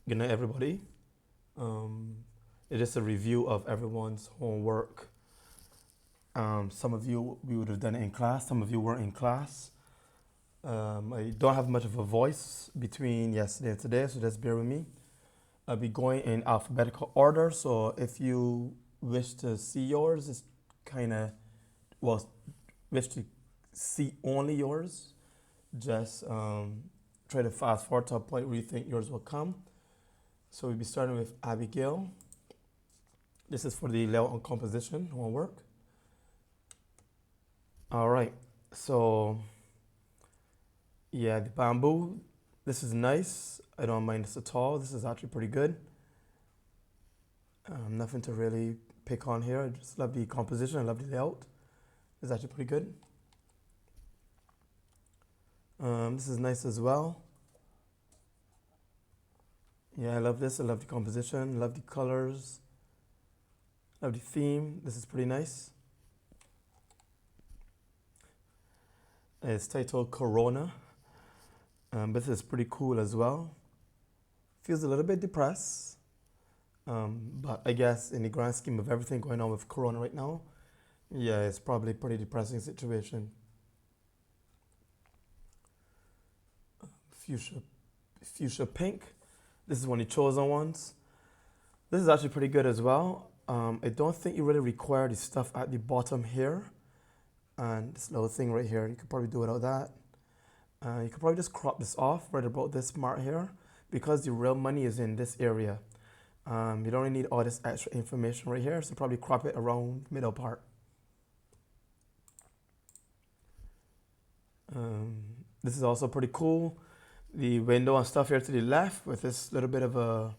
Good night, everybody. Um, it's just a review of everyone's homework. Some of you, we would have done it in class. Some of you weren't in class. I don't have much of a voice between yesterday and today, so just bear with me. I'll be going in alphabetical order, so if you wish to see yours, it's kind of, well, wish to see only yours, just try to fast forward to a point where you think yours will come. So we'll be starting with Abigail. This is for the level on composition homework. All right, so yeah, the bamboo, this is nice. I don't mind this at all. This is actually pretty good. Nothing to really pick on here. I just love the composition. I love the layout. It's actually pretty good. This is nice as well. Yeah, I love this. I love the composition. I love the colors. I love the theme. This is pretty nice. It's titled Corona. This is pretty cool as well. Feels a little bit depressed. But I guess in the grand scheme of everything going on with Corona right now, yeah, it's probably a pretty depressing situation. Fuchsia pink. This is one of the chosen ones. This is actually pretty good as well. I don't think you really require the stuff at the bottom here. And this little thing right here, you could probably do without that. You could probably just crop this off right about this mark here, because the real money is in this area. You don't really need all this extra information right here, so probably crop it around the middle part. This is also pretty cool. The window and stuff here to the left with this little bit of a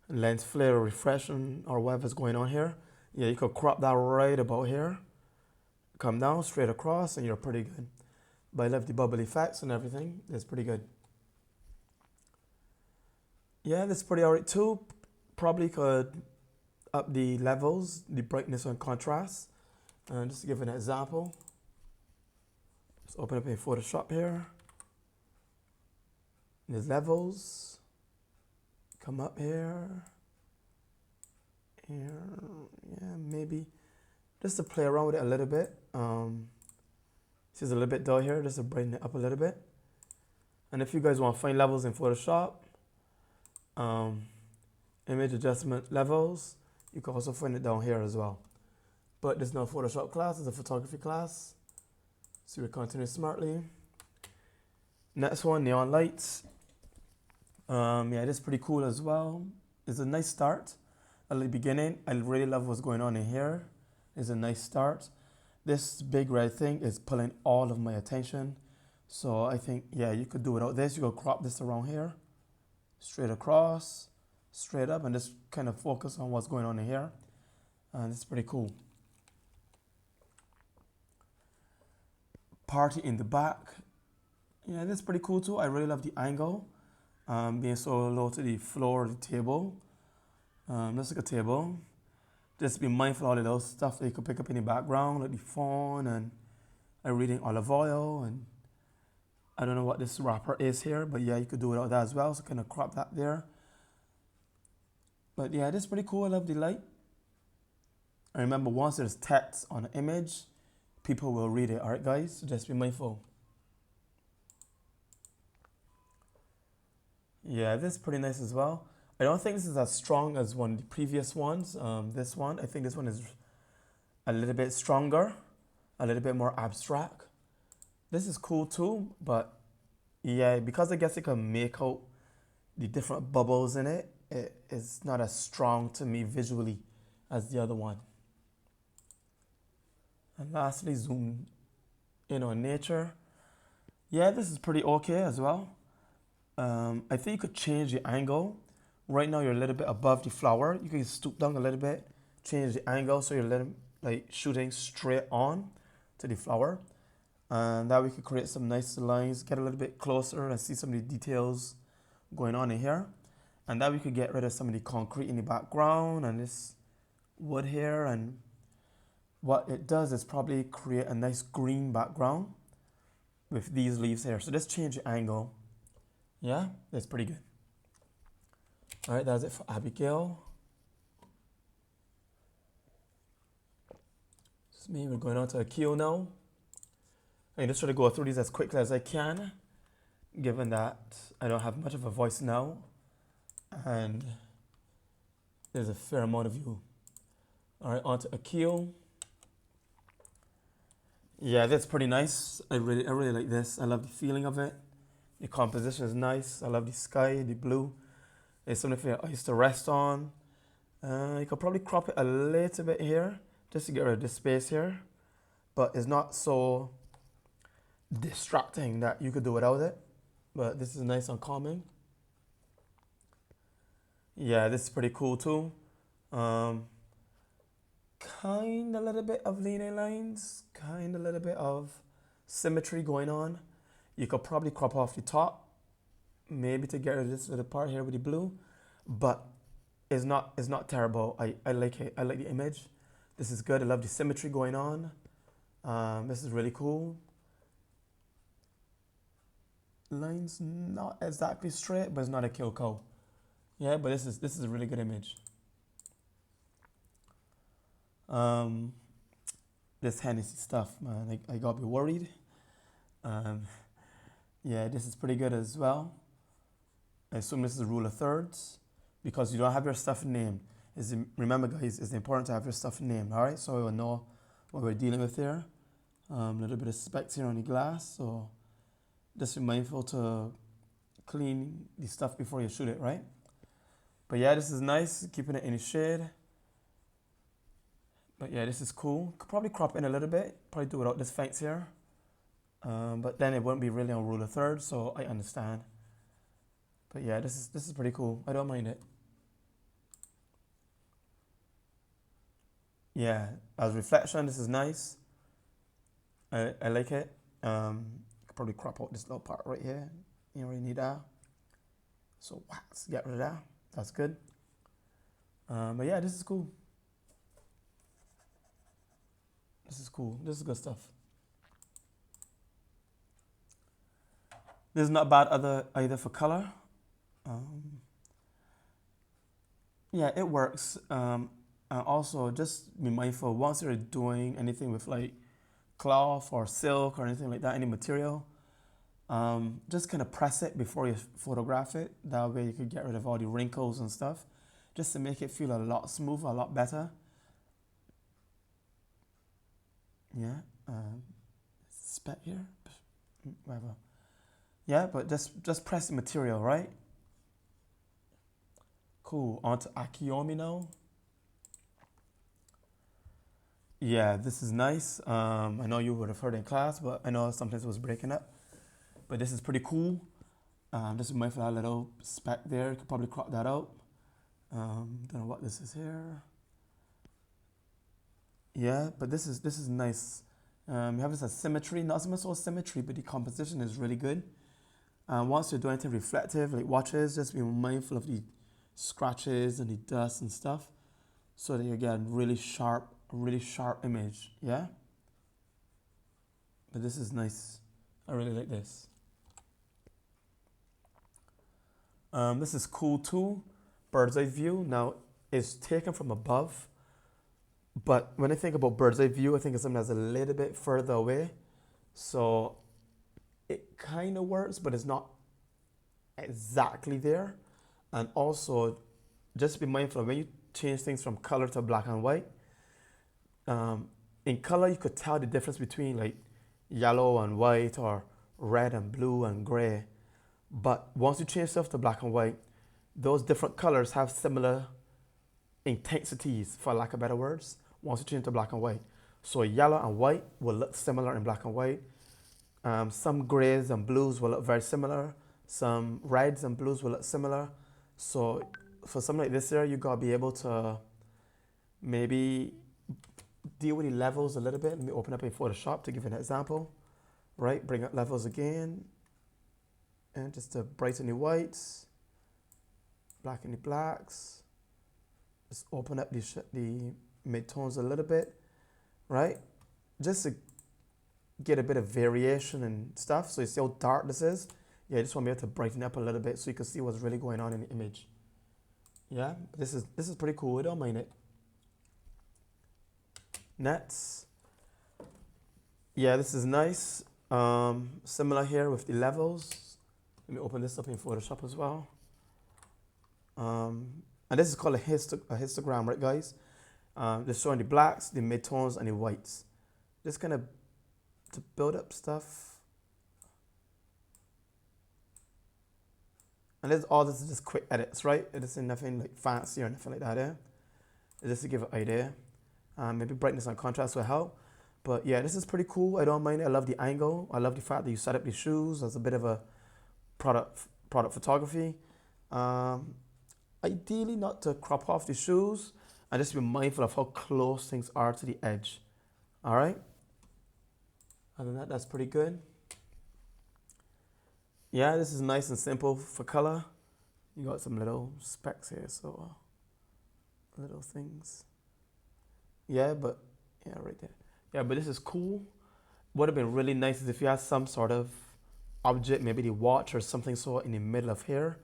lens flare or refreshing or whatever's going on here. Yeah, you could crop that right about here. Come down straight across and you're pretty good. But I love the bubble effects and everything. It's pretty good. Yeah, this is pretty alright too. Probably could up the levels, the brightness and contrast. Just to give an example, let's open up in Photoshop here. There's levels. Come up here. Here, yeah, maybe just to play around with it a little bit. This is a little bit dull here, just to brighten it up a little bit. And if you guys want to find levels in Photoshop, image adjustment levels, you can also find it down here as well. But this is not a Photoshop class, it's a photography class. So we continue smartly. Next one, neon lights. Yeah, this is pretty cool as well. It's a nice start at the beginning. I really love what's going on in here. It's a nice start. This big red thing is pulling all of my attention. So I think, yeah, you could do without this. You could crop this around here, straight across, straight up, and just kind of focus on what's going on in here. And it's pretty cool. Party in the back. Yeah, this is pretty cool too. I really love the angle. Being so low to the floor of the table. Let's look at a table. Just be mindful of all the little stuff that you could pick up in the background, like the phone and a reading olive oil. And I don't know what this wrapper is here, but yeah, you could do without that as well. So kind of crop that there. But yeah, this is pretty cool. I love the light. I remember once there's text on an image, people will read it. All right, guys, so just be mindful. Yeah, this is pretty nice as well. I don't think this is as strong as one of the previous ones. This one, I think this one is a little bit stronger, a little bit more abstract. This is cool too, but yeah, because I guess it can make out the different bubbles in it, it is not as strong to me visually as the other one. And lastly, zoom in on nature. Yeah, this is pretty okay as well. I think you could change the angle. Right now you're a little bit above the flower. You can stoop down a little bit, change the angle so you're little, like shooting straight on to the flower. And that we could create some nice lines, get a little bit closer and see some of the details going on in here. And that we could get rid of some of the concrete in the background and this wood here. And what it does is probably create a nice green background with these leaves here. So just change the angle. Yeah, that's pretty good. All right, that's it for Abigail. This is me. We're going on to Akil now. I just try to go through these as quickly as I can, given that I don't have much of a voice now, and there's a fair amount of you. All right, on to Akil. Yeah, that's pretty nice. I really like this. I love the feeling of it. The composition is nice. I love the sky, the blue. It's something for your eyes to rest on. You could probably crop it a little bit here, just to get rid of this space here. But it's not so distracting that you could do without it. But this is nice and calming. Yeah, this is pretty cool too. Kind of a little bit of leaning lines, kind of a little bit of symmetry going on. You could probably crop off the top, maybe to get rid of this little part here with the blue, but it's not terrible. I like it. I like the image. This is good. I love the symmetry going on. This is really cool. Lines not exactly straight, but it's not a kill cow. Yeah, but this is a really good image. This Hennessy stuff, man, I gotta be worried. Yeah, this is pretty good as well. I assume this is a rule of thirds because you don't have your stuff named. Remember, guys, it's important to have your stuff named. All right, so we will know what we're dealing with here. A little bit of specks here on the glass, so just be mindful to clean the stuff before you shoot it, right? But yeah, this is nice, keeping it in the shade. But yeah, this is cool. Could probably crop in a little bit, probably do without this fence here. But then it wouldn't be really on rule of thirds, so I understand. But yeah, this is pretty cool. I don't mind it. Yeah, as reflection, this is nice. I like it. Could probably crop out this little part right here. You don't really need that. So let's get rid of that. That's good. But yeah, this is cool. This is cool. This is good stuff. This is not bad either for color. Yeah, it works. And also, just be mindful once you're doing anything with like cloth or silk or anything like that, any material, just kind of press it before you photograph it. That way you could get rid of all the wrinkles and stuff, just to make it feel a lot smoother, a lot better. Yeah, speck here, whatever. Yeah, but just press the material, right? Cool. On to Akiyomi now. Yeah, this is nice. I know you would have heard in class, but I know sometimes it was breaking up. But this is pretty cool. Just mindful of that little speck there. You could probably crop that out. Don't know what this is here. Yeah, but this is nice. You have this as symmetry, not so much all symmetry, but the composition is really good. Once you're doing anything reflective, like watches, just be mindful of the scratches and the dust and stuff, so that you get a really sharp image. Yeah. But this is nice. I really like this. This is cool too. Bird's eye view. Now it's taken from above, but when I think about bird's eye view, I think it's something that's a little bit further away. So it kind of works, but it's not exactly there. And also, just be mindful of when you change things from color to black and white. In color, you could tell the difference between like yellow and white or red and blue and gray. But once you change stuff to black and white, those different colors have similar intensities, for lack of better words, once you change to black and white. So yellow and white will look similar in black and white. Some grays and blues will look very similar. Some reds and blues will look similar. So for something like this here, you gotta be able to maybe deal with the levels a little bit. Let me open up in Photoshop to give you an example. Right, bring up levels again. And just to brighten the whites, blacken the blacks. Just open up the mid-tones a little bit, right? Just to get a bit of variation and stuff. So you see how dark this is? Yeah, I just want to be able to brighten up a little bit so you can see what's really going on in the image. Yeah, this is pretty cool. I don't mind it. Nets. Yeah, this is nice. Similar here with the levels. Let me open this up in Photoshop as well. And this is called a histogram, right, guys? Just showing the blacks, the midtones, and the whites. Just kind of to build up stuff. And all this is just quick edits, right? It isn't nothing like fancy or nothing like that. It's just to give an idea. Maybe brightness and contrast will help. But yeah, this is pretty cool. I don't mind it. I love the angle. I love the fact that you set up the shoes as a bit of a product photography. Ideally not to crop off the shoes and just be mindful of how close things are to the edge. All right. Other than that's pretty good. Yeah, this is nice and simple for color. You got some little specks here, so little things. Yeah, but yeah, right there. Yeah, but this is cool. Would have been really nice is if you had some sort of object, maybe the watch or something sort in the middle of here,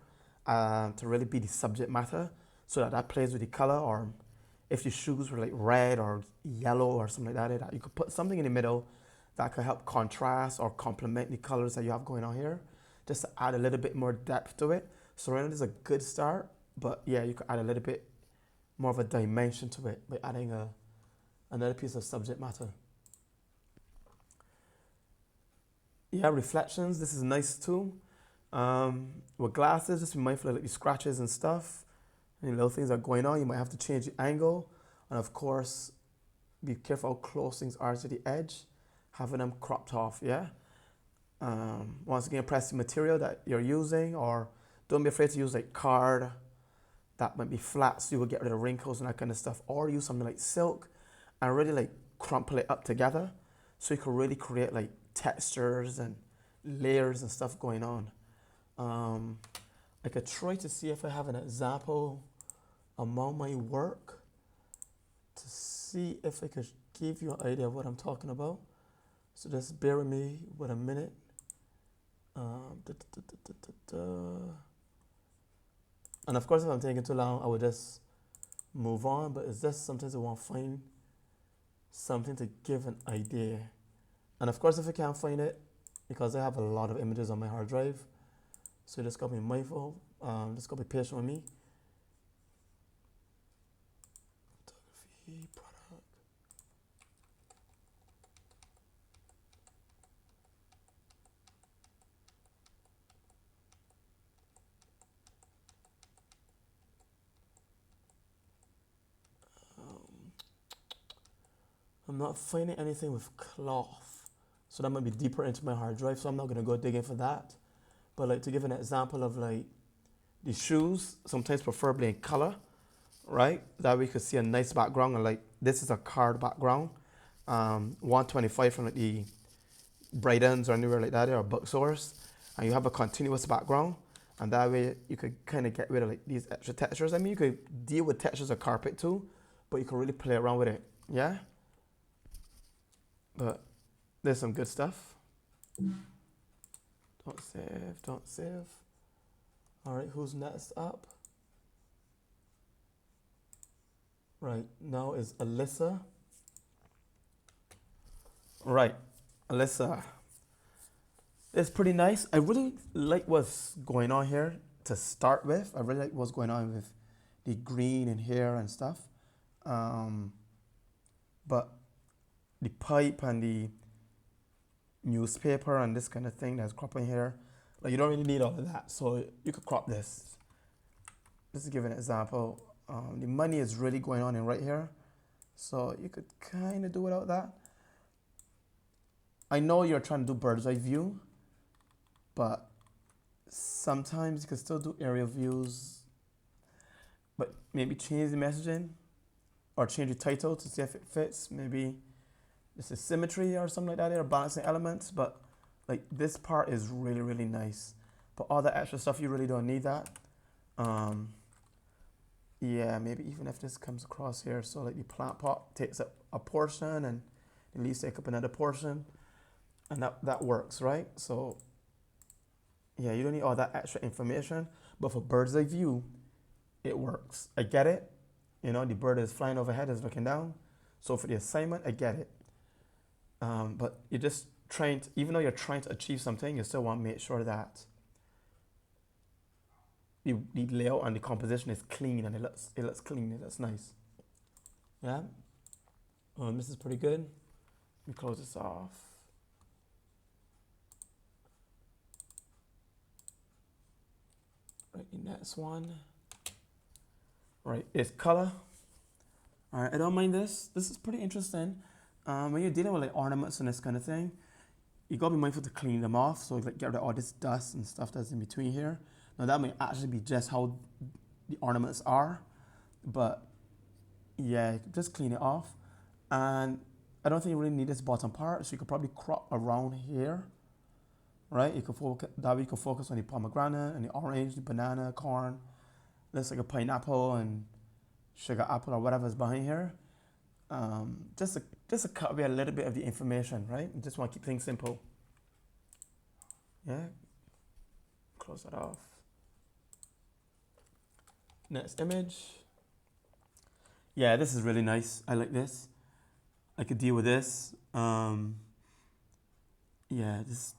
to really be the subject matter, so that plays with the color. Or if the shoes were like red or yellow or something like that, you could put something in the middle that could help contrast or complement the colors that you have going on here, just to add a little bit more depth to it. So right now this is a good start, but yeah, you could add a little bit more of a dimension to it by adding another piece of subject matter. Yeah, reflections, this is nice too. With glasses, just be mindful of like the scratches and stuff. Any little things are going on, you might have to change the angle. And of course, be careful how close things are to the edge, having them cropped off, yeah? Once again, press the material that you're using, or don't be afraid to use like card that might be flat so you will get rid of wrinkles and that kind of stuff, or use something like silk and really like crumple it up together so you can really create like textures and layers and stuff going on. I could try to see if I have an example among my work to see if I could give you an idea of what I'm talking about. So just bear with me with a minute. And of course, if I'm taking too long, I would just move on. But it's just sometimes I want to find something to give an idea. And of course, if I can't find it, because I have a lot of images on my hard drive, so you just gotta be mindful. Just gotta be patient with me. Photography, product. I'm not finding anything with cloth, so that might be deeper into my hard drive, so I'm not gonna go digging for that. But like to give an example of like the shoes, sometimes preferably in color, right? That we could see a nice background, and like this is a card background, 125 from like the Brightons or anywhere like that, or bookstores, and you have a continuous background, and that way you could kind of get rid of like these extra textures. I mean, you could deal with textures of carpet too, but you can really play around with it, yeah? But there's some good stuff. Don't save, don't save. All right, who's next up? Right, now is Alyssa. Right, Alyssa. It's pretty nice. I really like what's going on here to start with. I really like what's going on with the green in here and stuff. But the pipe and the newspaper and this kind of thing that's cropping here, like you don't really need all of that. So you could crop this. Just to give an example, the money is really going on in right here. So you could kind of do without that. I know you're trying to do bird's eye view, but sometimes you can still do aerial views, but maybe change the messaging or change the title to see if it fits. Maybe this is symmetry or something like that, or balancing elements. But like this part is really, really nice. But all the extra stuff, you really don't need that. Yeah, maybe even if this comes across here, so like the plant pot takes up a portion and the leaves take up another portion, and that works, right? So yeah, you don't need all that extra information, but for bird's eye view, it works. I get it. You know, the bird is flying overhead, is looking down. So for the assignment, I get it. But you're just trying to, even though you're trying to achieve something, you still want to make sure that the layout and the composition is clean and it looks clean, it looks nice. Yeah. This is pretty good. Let me close this off. Right, the next one. Right, is color. All right, I don't mind this. This is pretty interesting. When you're dealing with like ornaments and this kind of thing, you gotta be mindful to clean them off. So like get rid of all this dust and stuff that's in between here. Now that may actually be just how the ornaments are, but yeah, just clean it off. And I don't think you really need this bottom part, so you could probably crop around here, right? You could focus, that way you could focus on the pomegranate and the orange, the banana, corn. Looks like a pineapple and sugar apple or whatever is behind here. Just to cut away a little bit of the information, right? You just want to keep things simple. Yeah. Close that off. Next image. Yeah, this is really nice. I like this. I could deal with this. Yeah, this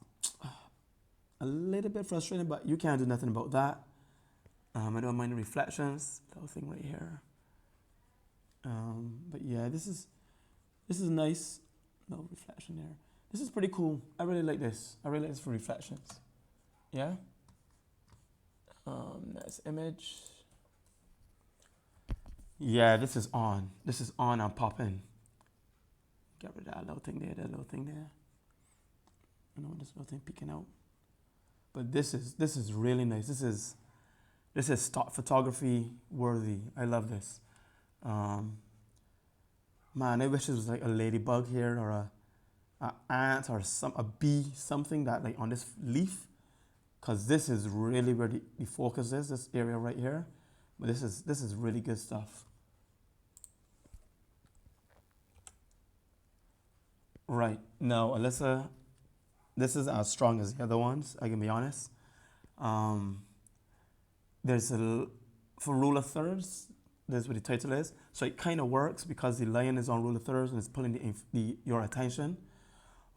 a little bit frustrating, but you can't do nothing about that. I don't mind the reflections, little thing right here. But yeah, this is nice. No reflection there. This is pretty cool. I really like this. I really like this for reflections. Yeah. Next image. Yeah, this is on. This is on and popping. Get rid of that little thing there, that little thing there. I know this little thing peeking out. But this is really nice. This is stock photography worthy. I love this. Man, I wish it was like a ladybug here or a ant or a bee, something that like on this leaf, because this is really where the focus is. This area right here. But this is really good stuff. Right now, Alyssa, this isn't as strong as the other ones. I can be honest. There's for rule of thirds. That's what the title is. So it kind of works because the lion is on rule of thirds and it's pulling your attention.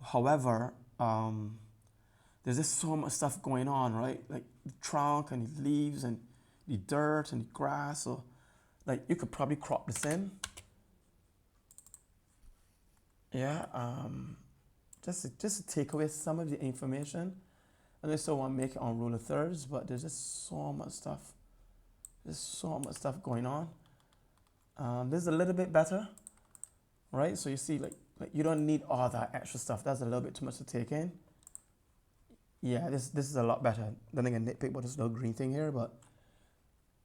However, there's just so much stuff going on, right? Like the trunk and the leaves and the dirt and the grass. So, like you could probably crop this in. Yeah. Just to take away some of the information. And I still want to make it on rule of thirds, but there's just so much stuff. There's so much stuff going on. This is a little bit better, right? So you see, like you don't need all that extra stuff. That's a little bit too much to take in. Yeah, this is a lot better. Then I can nitpick about this little green thing here, but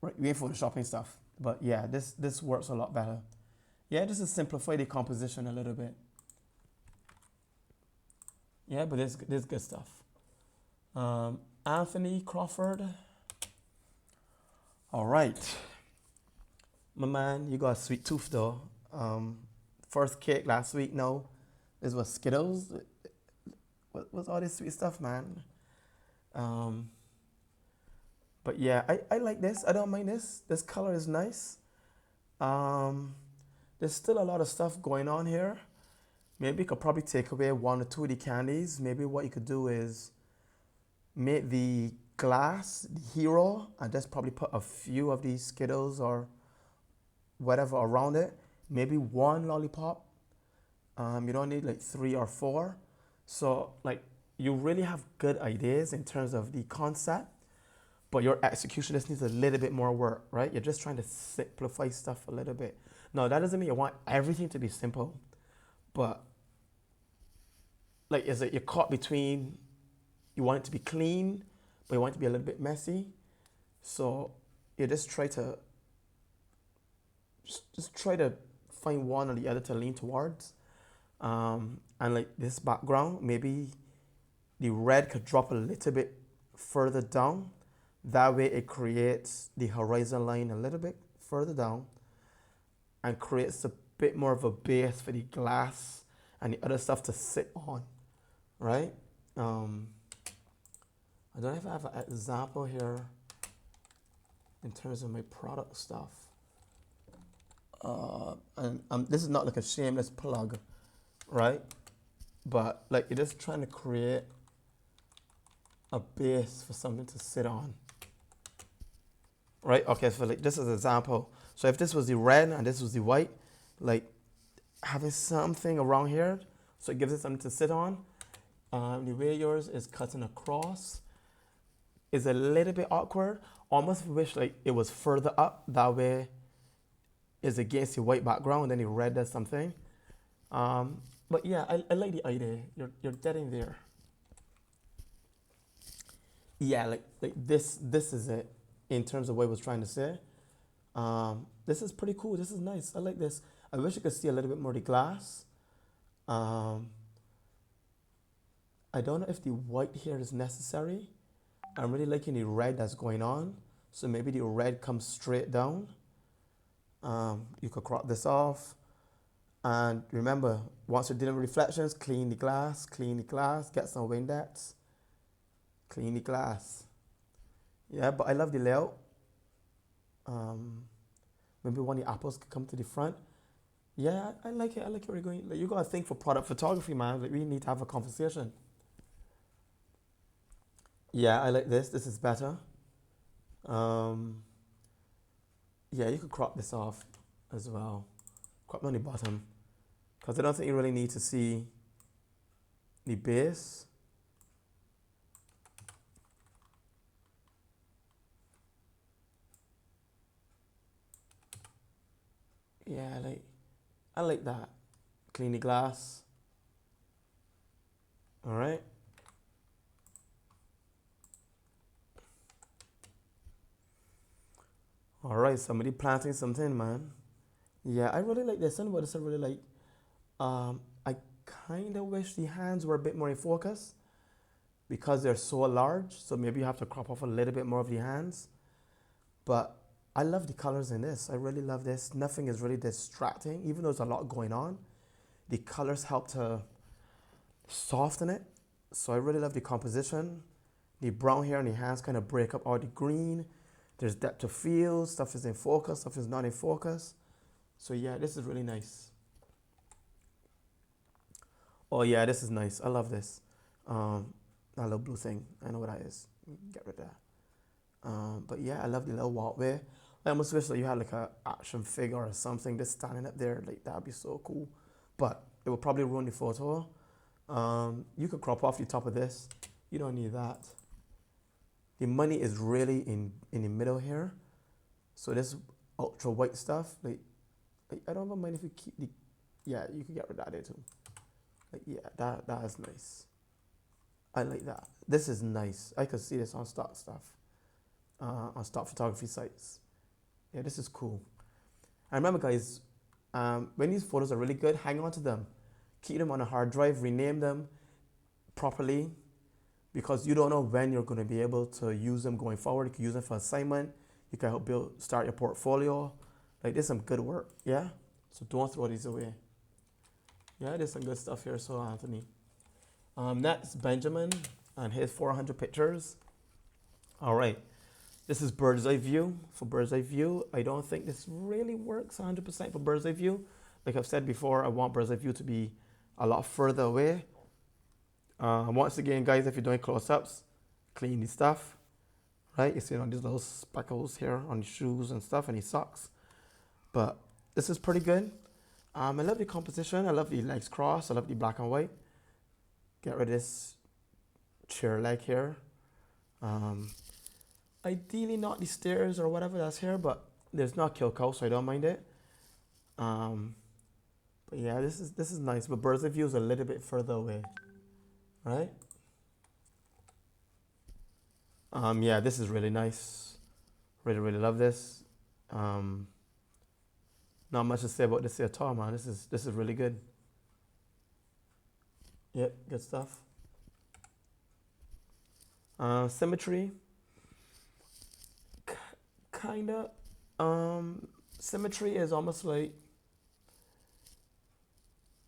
right, we ain't photoshopping stuff. But yeah, this works a lot better. Yeah, just to simplify the composition a little bit. Yeah, but there's good stuff. Anthony Crawford. All right. My man, you got a sweet tooth though. First cake last week, no. This was Skittles. What's all this sweet stuff, man? But yeah, I like this. I don't mind this. This color is nice. There's still a lot of stuff going on here. Maybe you could probably take away one or two of the candies. Maybe what you could do is make the glass the hero and just probably put a few of these Skittles or whatever around it. Maybe one lollipop. You don't need like 3 or 4. So like you really have good ideas in terms of the concept, but your execution just needs a little bit more work, right? You're just trying to simplify stuff a little bit. No, that doesn't mean you want everything to be simple, but like is it you're caught between you want it to be clean, but you want it to be a little bit messy. So you just try to find one or the other to lean towards. And like this background, maybe the red could drop a little bit further down. That way it creates the horizon line a little bit further down and creates a bit more of a base for the glass and the other stuff to sit on, right? I don't know if I have an example here. in terms of my product stuff. And this is not like a shameless plug, right? But like you're just trying to create a base for something to sit on, right? Okay, so like this is an example. So if this was the red and this was the white, like having something around here, so it gives it something to sit on. The way yours is cutting across is a little bit awkward. Almost wish like it was further up. That way is against the white background and then the red does something. But yeah, I like the idea. You're getting there. Yeah, like this is it in terms of what I was trying to say. This is pretty cool. This is nice. I like this. I wish you could see a little bit more of the glass. I don't know if the white here is necessary. I'm really liking the red that's going on. So maybe the red comes straight down. You could crop this off. And remember, once you're dealing with reflections, clean the glass, get some Windex, clean the glass. Yeah, but I love the layout. Maybe one of the apples could come to the front. Yeah, I like it. I like it where you're going. Like, you gotta think for product photography, man. Like, we need to have a conversation. Yeah, I like this. This is better. Um, yeah, you could crop this off as well. Crop on the bottom. Because I don't think you really need to see the base. Yeah, I like that. Clean the glass. All right. All right, somebody planting something, man. Yeah, I really like this one, but I really like. I kind of wish the hands were a bit more in focus because they're so large. So maybe you have to crop off a little bit more of the hands. But I love the colors in this. I really love this. Nothing is really distracting, even though there's a lot going on. The colors help to soften it. So I really love the composition. The brown here on the hands kind of break up all the green. There's depth of field. Stuff is in focus. Stuff is not in focus. So yeah, this is really nice. Oh yeah, this is nice. I love this. That little blue thing. I know what that is. Get rid of that. But yeah, I love the little walkway. I almost wish that you had like a action figure or something just standing up there. Like that'd be so cool. But it would probably ruin the photo. You could crop off the top of this. You don't need that. The money is really in the middle here. So this ultra white stuff, like I don't mind if you keep the, yeah, you can get rid of that there too. Like yeah, that is nice. I like that. This is nice. I could see this on stock stuff, on stock photography sites. Yeah, this is cool. And remember, guys, when these photos are really good, hang on to them. Keep them on a hard drive, rename them properly, because you don't know when you're going to be able to use them going forward. You can use them for assignment. You can help start your portfolio. Like, there's some good work, yeah? So don't throw these away. Yeah, there's some good stuff here, so Anthony. Next, Benjamin and his 400 pictures. All right, this is bird's eye view. For bird's eye view, I don't think this really works 100% for bird's eye view. Like I've said before, I want bird's eye view to be a lot further away. Once again, guys, if you're doing close-ups, clean the stuff, right? You see on these little speckles here on the shoes and stuff and the socks. But this is pretty good. I love the composition. I love the legs crossed. I love the black and white. Get rid of this chair leg here. Ideally not the stairs or whatever that's here, but there's not kill cow, so I don't mind it. But yeah, this is nice. But bird's eye view is a little bit further away, right? Yeah, this is really nice. Really, really love this. Not much to say about this here at all, man. This is really good. Yep, good stuff. Symmetry, kinda. Symmetry is almost like,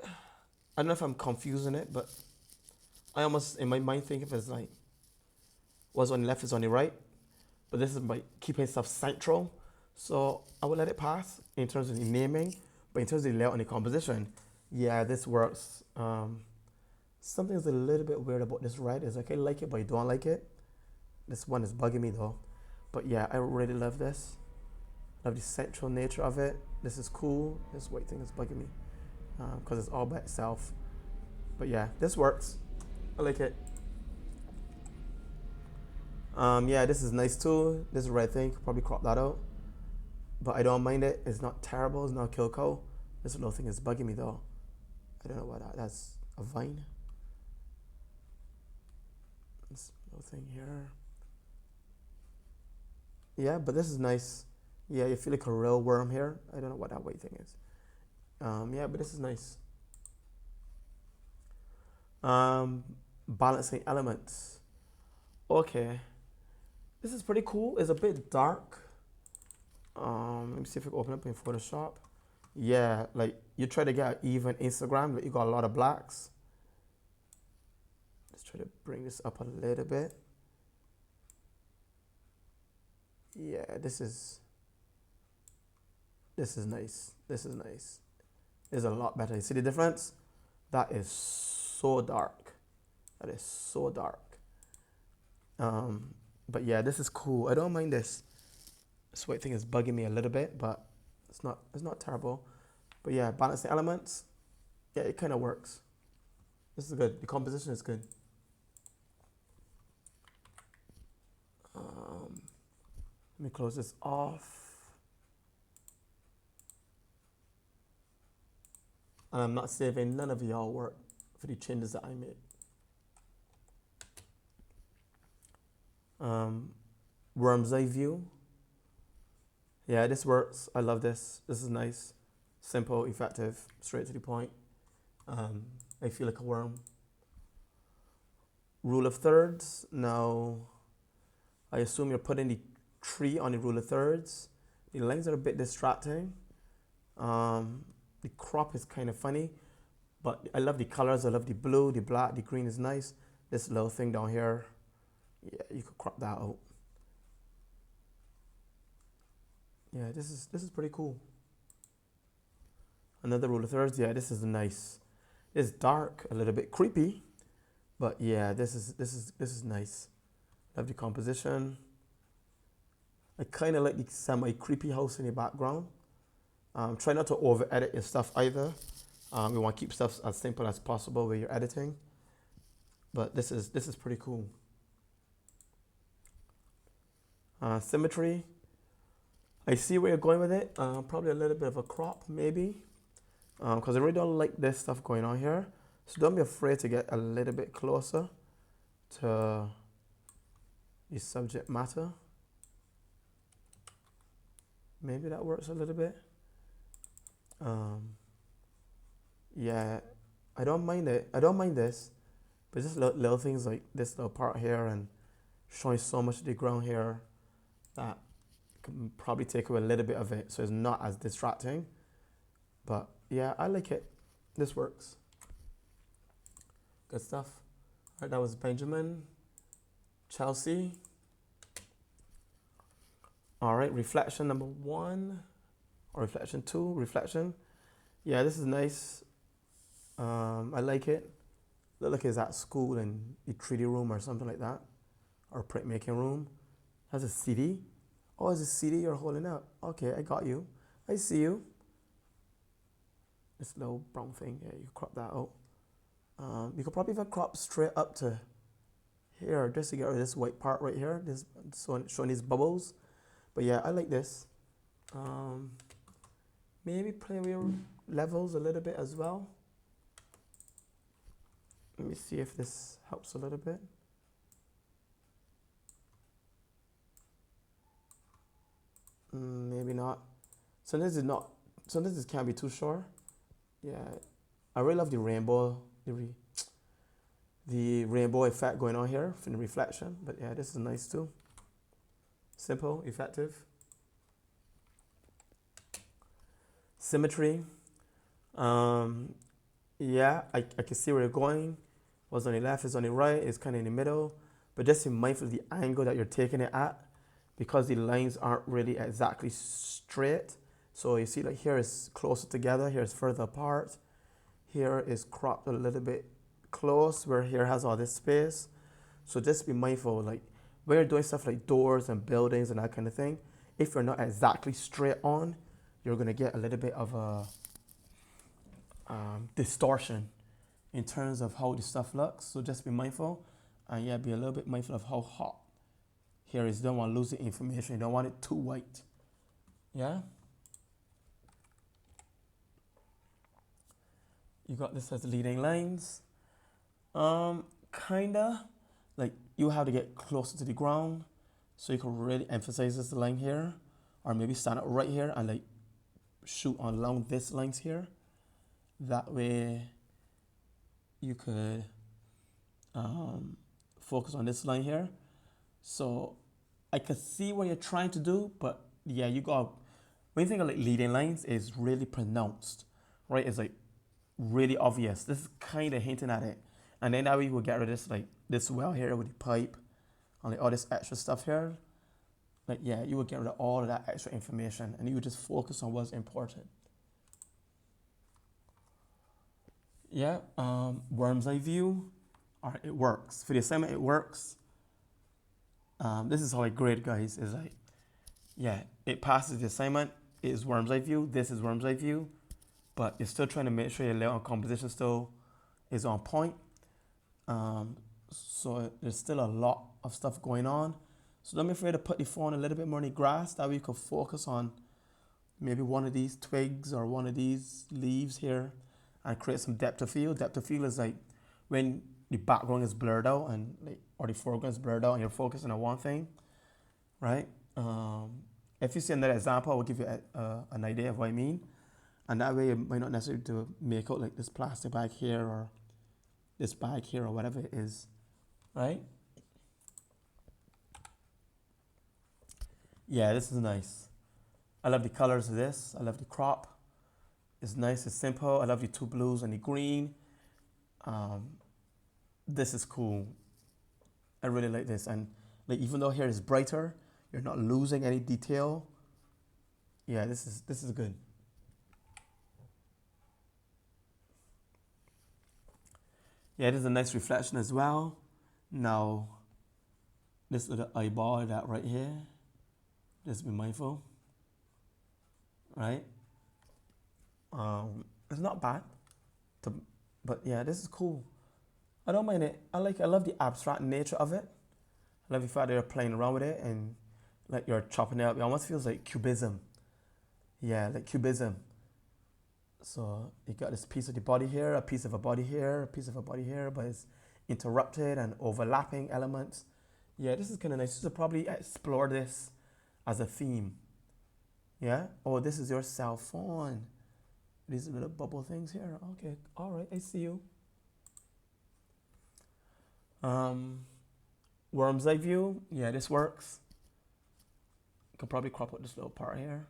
I don't know if I'm confusing it, but I almost in my mind think of it as like what's on the left is on the right. but this is by keeping stuff central. So I will let it pass in terms of the naming, but in terms of the layout and the composition, yeah, this works. Something's a little bit weird about this right is like I like it, but I don't like it. This one is bugging me though. But yeah, I really love this. Love the central nature of it. This is cool. This white thing is bugging me because it's all by itself. But yeah, this works. I like it. Yeah, this is nice too. This is the right thing. Could probably crop that out. But I don't mind it. It's not terrible. It's not kill cow. This little thing is bugging me though. I don't know what that's a vine. This little thing here. Yeah, but this is nice. Yeah, you feel like a real worm here. I don't know what that white thing is. Yeah, but this is nice. Balancing elements. Okay. This is pretty cool. It's a bit dark. Let me see if I can open up in Photoshop. Yeah, like you try to get an even Instagram, but you got a lot of blacks. Let's try to bring this up a little bit. Yeah, this is nice. This is nice. It's a lot better. You see the difference? That is so dark. That is so dark. But yeah, this is cool. I don't mind this. This white thing is bugging me a little bit, but it's not terrible. But yeah, balancing elements. Yeah, it kind of works. This is good. The composition is good. Let me close this off. And I'm not saving none of y'all work for the changes that I made. Worm's eye view. Yeah, this works. I love this. This is nice. Simple, effective, straight to the point. I feel like a worm. Rule of thirds. Now, I assume you're putting the tree on the rule of thirds. The lines are a bit distracting. The crop is kind of funny, but I love the colors. I love the blue, the black, the green is nice. This little thing down here, yeah, you could crop that out. Yeah, this is pretty cool. Another rule of thirds. Yeah, this is nice. It's dark, a little bit creepy, but yeah, this is nice. Love the composition. I kind of like the semi creepy house in the background. Try not to over edit your stuff either. You want to keep stuff as simple as possible when you're editing. But this is pretty cool. Symmetry. I see where you're going with it. Probably a little bit of a crop, maybe. Because I really don't like this stuff going on here. So don't be afraid to get a little bit closer to the subject matter. Maybe that works a little bit. Yeah, I don't mind it. I don't mind this. But just little things like this little part here and showing so much of the ground here that can probably take away a little bit of it so it's not as distracting. But yeah, I like it. This works. Good stuff. All right, that was Benjamin. Chelsea. All right, reflection number 1 or reflection 2. Reflection. Yeah, this is nice. I like it. Look like it's at school in the 3D room or something like that, or printmaking room. Has a CD. Oh, it's a CD you're holding up. Okay, I got you. I see you. This little brown thing. Yeah, you can crop that out. You could probably even crop straight up to here just to get rid of this white part right here. This showing these bubbles. But yeah, I like this. Maybe play with your levels a little bit as well. Let me see if this helps a little bit. Maybe not. Sometimes this can't be too sure. Yeah, I really love the rainbow, the rainbow effect going on here from the reflection. But yeah, this is nice too. Simple, effective. Symmetry. Yeah, I can see where you're going. What's on the left is on the right. It's kind of in the middle. But just be mindful of the angle that you're taking it at. because the lines aren't really exactly straight. So you see, like here is closer together, here is further apart. Here is cropped a little bit close, where here has all this space. So just be mindful, like when you're doing stuff like doors and buildings and that kind of thing, if you're not exactly straight on, you're gonna get a little bit of a distortion in terms of how the stuff looks. So just be mindful, and yeah, be a little bit mindful of how hot here is. You don't want to lose the information. You don't want it too white. Yeah. You got this as leading lines. Kinda like you have to get closer to the ground, so you can really emphasize this line here, or maybe stand up right here and like shoot on along this lines here. That way you could focus on this line here. So I can see what you're trying to do, but yeah, you got, when you think of like leading lines, is really pronounced, right? It's like really obvious. This is kind of hinting at it. And then that way you will get rid of this, like this well here with the pipe and like all this extra stuff here. Like, yeah, you will get rid of all of that extra information and you would just focus on what's important. Yeah, worm's eye view. All right, it works. For the assignment, it works. This is how I grade, guys. Is like, yeah, it passes the assignment. It is worm's eye view. This is worm's eye view. But you're still trying to make sure your layout and composition still is on point. So there's still a lot of stuff going on. So don't be afraid to put the phone a little bit more in the grass. That way you can focus on maybe one of these twigs or one of these leaves here and create some depth of field. Depth of field is like when the background is blurred out and like, or the foreground is blurred out and you're focusing on one thing, right? If you see another example, I will give you an idea of what I mean. And that way you might not necessarily to make out like this plastic bag here or this bag here or whatever it is, right? Yeah, this is nice. I love the colors of this. I love the crop. It's nice, it's simple. I love the two blues and the green. This is cool. I really like this. And like, even though here is brighter, you're not losing any detail. Yeah, this is good. Yeah, this is a nice reflection as well. Now, this little eyeball, that right here, just be mindful, right? It's not bad, but yeah, this is cool. I don't mind it. I love the abstract nature of it. I love the fact that you're playing around with it and like you're chopping it up. It almost feels like cubism. Yeah, like cubism. So you got this piece of the body here, a piece of a body here, a piece of a body here, but it's interrupted and overlapping elements. Yeah, this is kind of nice. You should probably explore this as a theme. Yeah? Oh, this is your cell phone. These little bubble things here. Okay, all right, I see you. Worm's eye view. Yeah, this works. Could probably crop out this little part here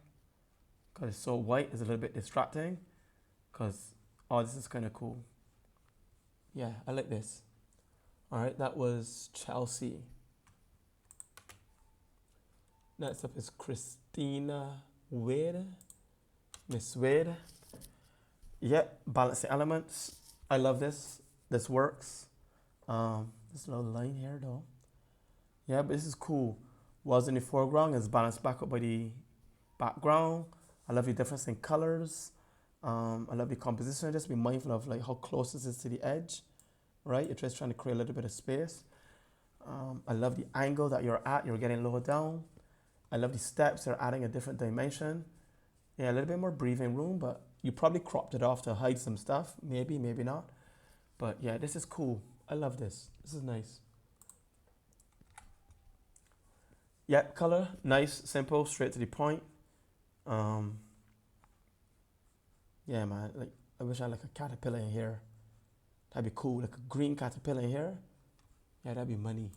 because it's so white. It's a little bit distracting. Because, oh, this is kind of cool. Yeah, I like this. All right, that was Chelsea. Next up is Christina Wade. Miss Wade. Yep, balancing elements. I love this. This works. This little line here, though. Yeah, but this is cool. Was in the foreground is balanced back up by the background. I love the difference in colors. I love the composition. Just be mindful of like how close this is to the edge, right? You're just trying to create a little bit of space. I love the angle that you're at. You're getting lower down. I love the steps. They're adding a different dimension. Yeah, a little bit more breathing room, but you probably cropped it off to hide some stuff. Maybe, maybe not. But yeah, this is cool. I love this. This is nice. Yeah, color, nice, simple, straight to the point. Yeah, man, like I wish I had like a caterpillar in here. That'd be cool, like a green caterpillar in here. Yeah, that'd be money.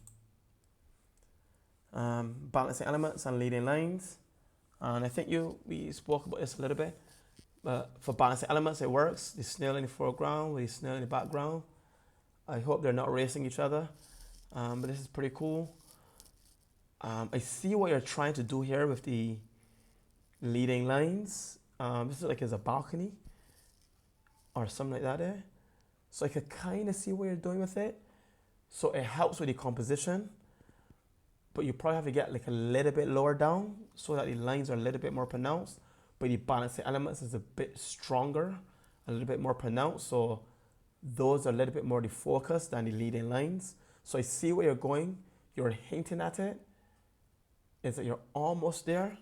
Balancing elements and leading lines. And I think we spoke about this a little bit. But for balancing elements, it works. The snail in the foreground with the snail in the background. I hope they're not racing each other. But this is pretty cool. I see what you're trying to do here with the leading lines. This is like as a balcony or something like that there. So I could kind of see what you're doing with it. So it helps with the composition, but you probably have to get like a little bit lower down so that the lines are a little bit more pronounced, but the balancing elements is a bit stronger, a little bit more pronounced. So those are a little bit more the focus than the leading lines. So I see where you're going. You're hinting at it. Is that you're almost there,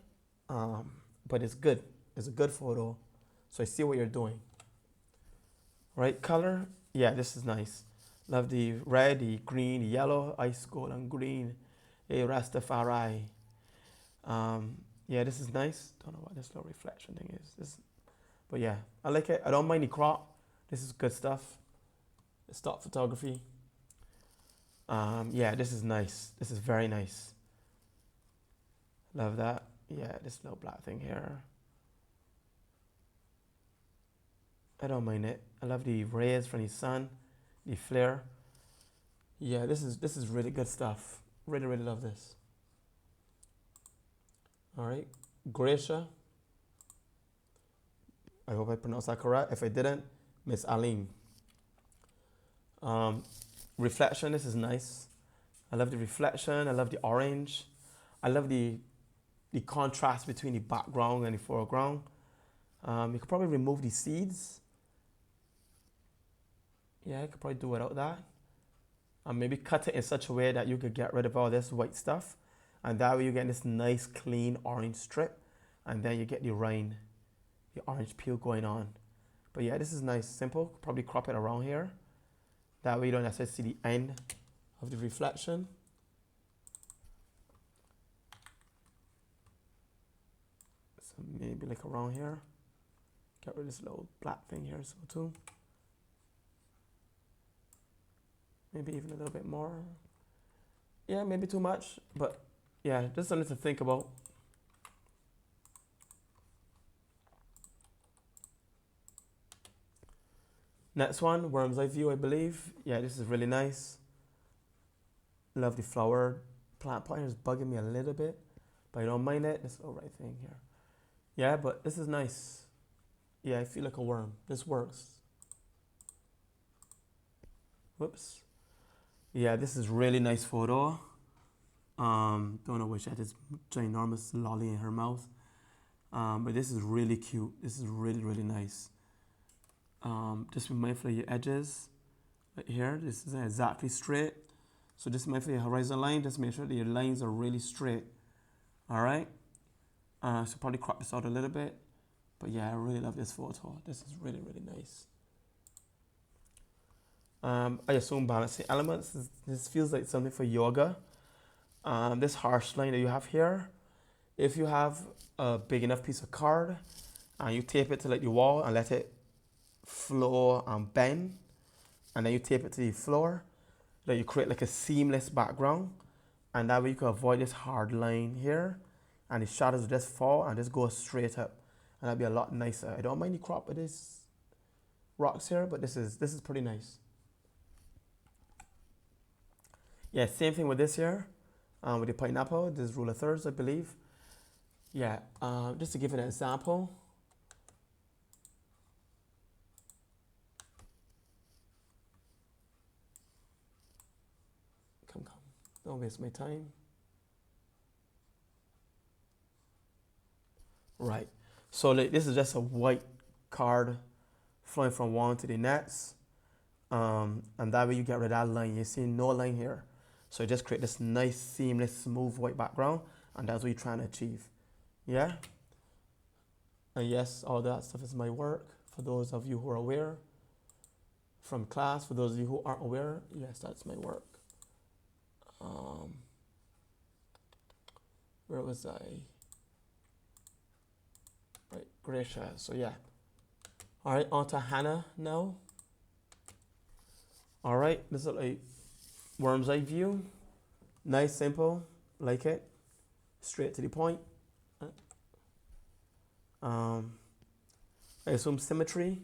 but it's good. It's a good photo. So I see what you're doing. Right, color. Yeah, this is nice. Love the red, the green, the yellow, ice gold and green. Hey, Rastafari. Yeah, this is nice. Don't know what this little reflection thing is. But yeah, I like it. I don't mind the crop. This is good stuff. Stock photography. Yeah, this is nice. This is very nice. Love that. Yeah, this little black thing here. I don't mind it. I love the rays from the sun, the flare. Yeah, this is really good stuff. Really, really love this. All right, Gracia. I hope I pronounced that correct. If I didn't, Miss Aline. Reflection, this is nice. I love the reflection. I love the orange. I love the contrast between the background and the foreground. You could probably remove the seeds. Yeah, I could probably do without that. And maybe cut it in such a way that you could get rid of all this white stuff. And that way you get this nice clean orange strip. And then you get the rind, the orange peel going on. But yeah, this is nice, simple. Probably crop it around here. That way you don't necessarily see the end of the reflection. So maybe like around here. Get rid of this little black thing here so too. Maybe even a little bit more. Yeah, maybe too much, but yeah, just something to think about. Next one, worm's eye view, I believe. Yeah, this is really nice. Love the flower. Plant pot here is bugging me a little bit, but I don't mind it. This little right thing here. Yeah, but this is nice. Yeah, I feel like a worm. This works. Whoops. Yeah, this is really nice photo. Don't know why she had this ginormous lolly in her mouth. But this is really cute. This is really, really nice. Just be mindful of your edges. Right here, this isn't exactly straight. So just be mindful of your horizontal line. Just make sure that your lines are really straight. All right? So probably crop this out a little bit. But yeah, I really love this photo. This is really, really nice. I assume balancing elements. This feels like something for yoga. This harsh line that you have here, if you have a big enough piece of card and you tape it to like the wall and let it flow and bend, and then you tape it to the floor, that you create like a seamless background, and that way you can avoid this hard line here, and the shadows just fall and just go straight up, and that'd be a lot nicer. I don't mind the crop of this rocks here, but this is pretty nice. Yeah, same thing with this here, with the pineapple. This is rule of thirds, I believe. Yeah, just to give an example. Come, don't waste my time. Right, so like, this is just a white card flowing from one to the next. And that way you get rid of that line. You see no line here. So you just create this nice, seamless, smooth white background, and that's what you're trying to achieve. Yeah? And yes, all that stuff is my work. For those of you who are aware from class, for those of you who aren't aware, yes, that's my work. Where was I? Right, Gracia. So yeah. All right, on to Hannah now. All right, this is a worm's eye view. Nice, simple, like it. Straight to the point. I assume symmetry.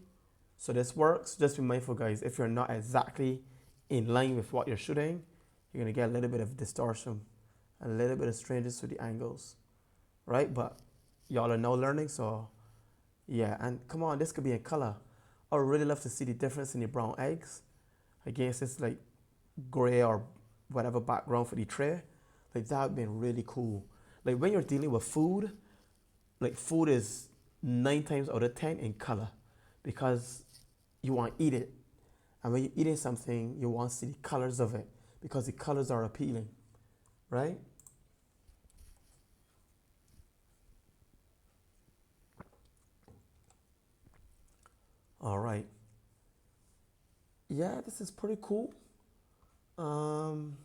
So this works. Just be mindful, guys. If you're not exactly in line with what you're shooting, you're gonna get a little bit of distortion. a little bit of strangeness to the angles, right? But y'all are now learning, so yeah. And come on, this could be in color. I would really love to see the difference in the brown eggs against this like gray or whatever background for the tray. Like that would be really cool. Like when you're dealing with food, like food is 9 times out of 10 in color because you want to eat it. And when you're eating something, you want to see the colors of it because the colors are appealing, right? All right. Yeah, this is pretty cool. Um,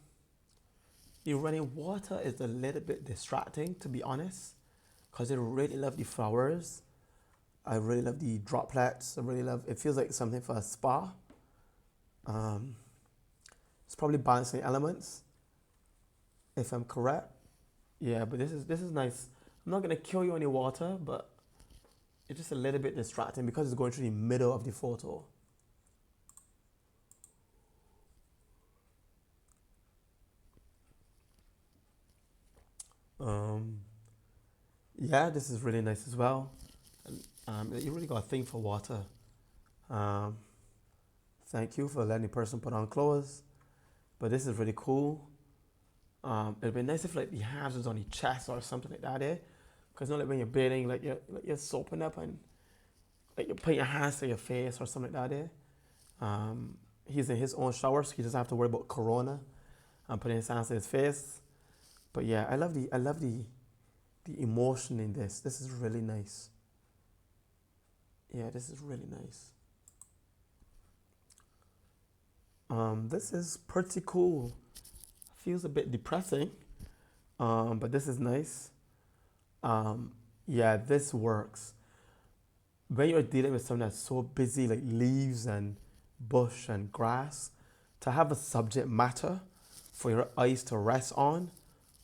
the running water is a little bit distracting, to be honest, because I really love the flowers. I really love the droplets. I really love. It feels like something for a spa. Um, it's probably balancing elements, if I'm correct. Yeah, but this is nice. I'm not gonna kill you in the water, but it's just a little bit distracting because it's going through the middle of the photo. Um, yeah, this is really nice as well. You really got a thing for water. Um, thank you for letting the person put on clothes. But this is really cool. It'd be nice if like the hands was on the chest or something like that, eh? Because you know, like when you're bathing, like you're soaping up and like you put your hands to your face or something like that, eh? He's in his own shower, so he doesn't have to worry about corona and putting his hands to his face. But yeah, I love the emotion in this. This is really nice. Yeah, this is really nice. This is pretty cool. Feels a bit depressing, but this is nice. Um, yeah, this works. When you're dealing with something that's so busy, like leaves and bush and grass, to have a subject matter for your eyes to rest on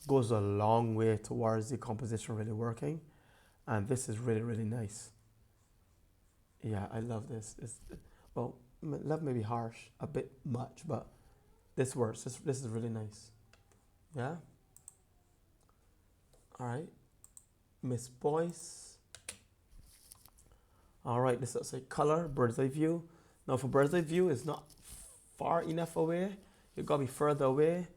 goes a long way towards the composition really working. And this is really, really nice. Yeah, I love this. Well, love may be harsh, a bit much, but this works. This is really nice. Yeah. All right. Miss Boyce. All right. This looks like color, bird's eye view. Now for bird's eye view, it's not far enough away. You gotta be further away.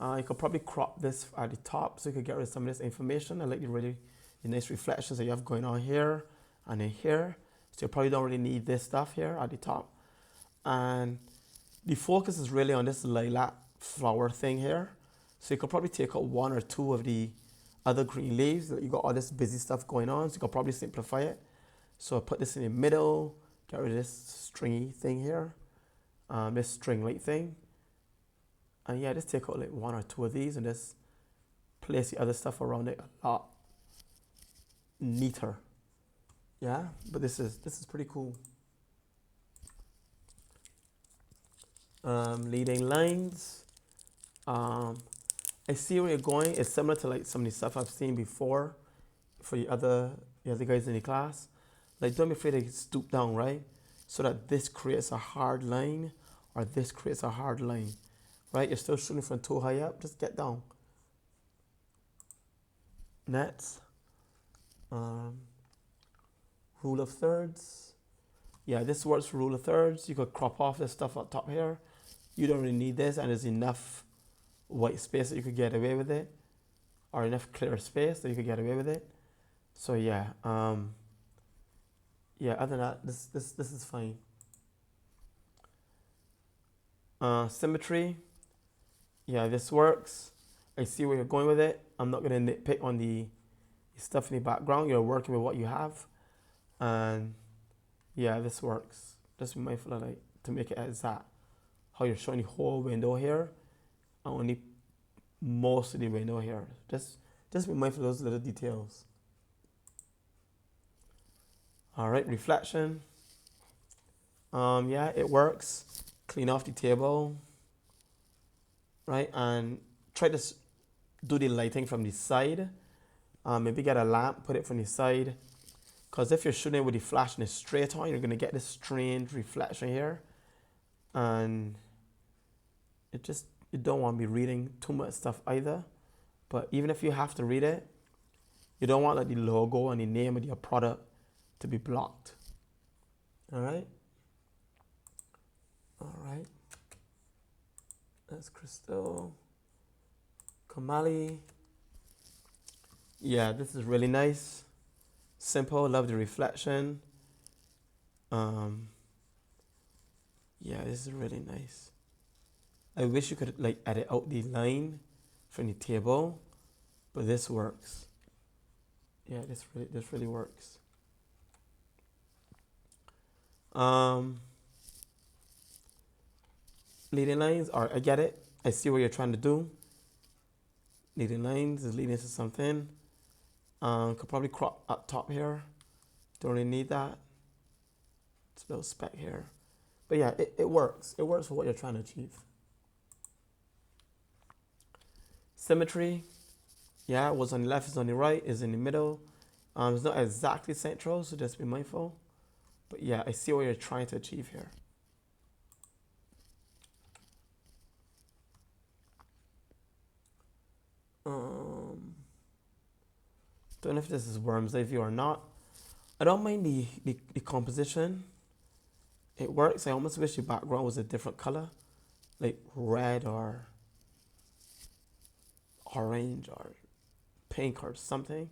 You could probably crop this at the top so you could get rid of some of this information. I like the nice reflections that you have going on here and in here. So you probably don't really need this stuff here at the top. And the focus is really on this lilac flower thing here. So you could probably take out one or two of the other green leaves. You got all this busy stuff going on, so you could probably simplify it. So I put this in the middle, get rid of this stringy thing here, this string-like thing. And yeah, just take out like one or two of these and just place the other stuff around it a lot neater. Yeah, but this is pretty cool. Leading lines. I see where you're going. It's similar to like some of the stuff I've seen before for the other guys in the class. Like don't be afraid to stoop down, right? So that this creates a hard line or this creates a hard line, right? You're still shooting from too high up. Just get down. Next. Rule of thirds. Yeah, this works for rule of thirds. You could crop off this stuff up top here. You don't really need this, and there's enough white space that you could get away with it, or enough clear space that you could get away with it. So yeah, yeah. Other than that, this is fine. Symmetry. Yeah, this works. I see where you're going with it. I'm not gonna nitpick on the stuff in the background. You're working with what you have, and yeah, this works. Just be mindful of like to make it exact. How you're showing the whole window here, and only most of the window here. Just be mindful of those little details. All right, reflection. Yeah, it works. Clean off the table, right, and try to do the lighting from the side. Maybe get a lamp, put it from the side. Because if you're shooting with the flash and it's straight on, you're going to get this strange reflection here. And you don't want to be reading too much stuff either. But even if you have to read it, you don't want like the logo and the name of your product to be blocked. All right. All right. That's Crystal. Kamali. Yeah, this is really nice. Simple. Love the reflection. Yeah, this is really nice. I wish you could like edit out the line from the table, but this works. Yeah, this really works. Leading lines are, I get it. I see what you're trying to do. Leading lines is leading to something. Could probably crop up top here. Don't really need that. It's a little speck here. But yeah, it works. It works for what you're trying to achieve. Symmetry. Yeah, what's on the left is on the right, is in the middle. It's not exactly central, so just be mindful. But yeah, I see what you're trying to achieve here. Don't know if this is worm's eye view or not. I don't mind the composition. It works. I almost wish the background was a different color, like red or orange or pink or something.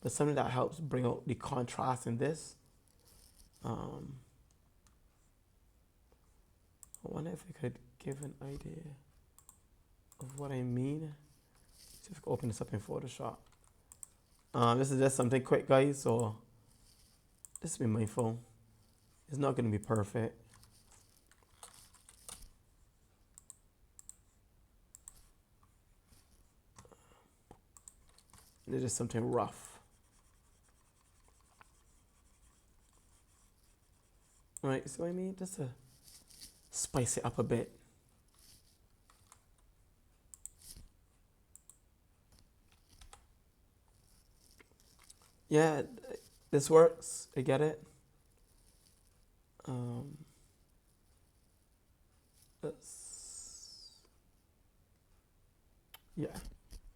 But something that helps bring out the contrast in this. I wonder if I could give an idea of what I mean. See if I can open this up in Photoshop. This is just something quick, guys, so just be mindful. It's not going to be perfect. It's just something rough. All right, see what I mean? Just to spice it up a bit. Yeah, this works. I get it.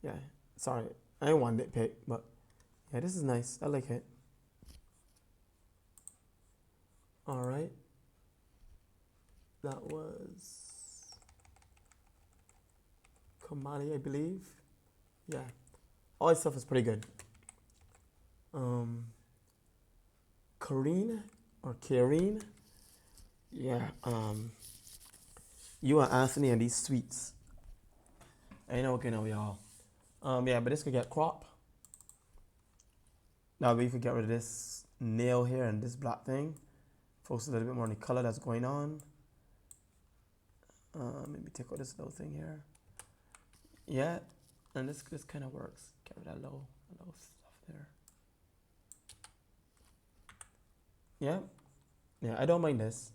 Yeah. Sorry, I didn't want to nitpick, but yeah, this is nice. I like it. All right. That was Kamali, I believe. Yeah, all this stuff is pretty good. Kareen or Kareen. Yeah. You and Anthony and these sweets. I know, okay, now y'all. Yeah, but this could get crop. Now we could get rid of this nail here and this black thing. Focus a little bit more on the color that's going on. Maybe take out this little thing here. Yeah, and this kind of works. Get rid of that low stuff there. Yeah, I don't mind this.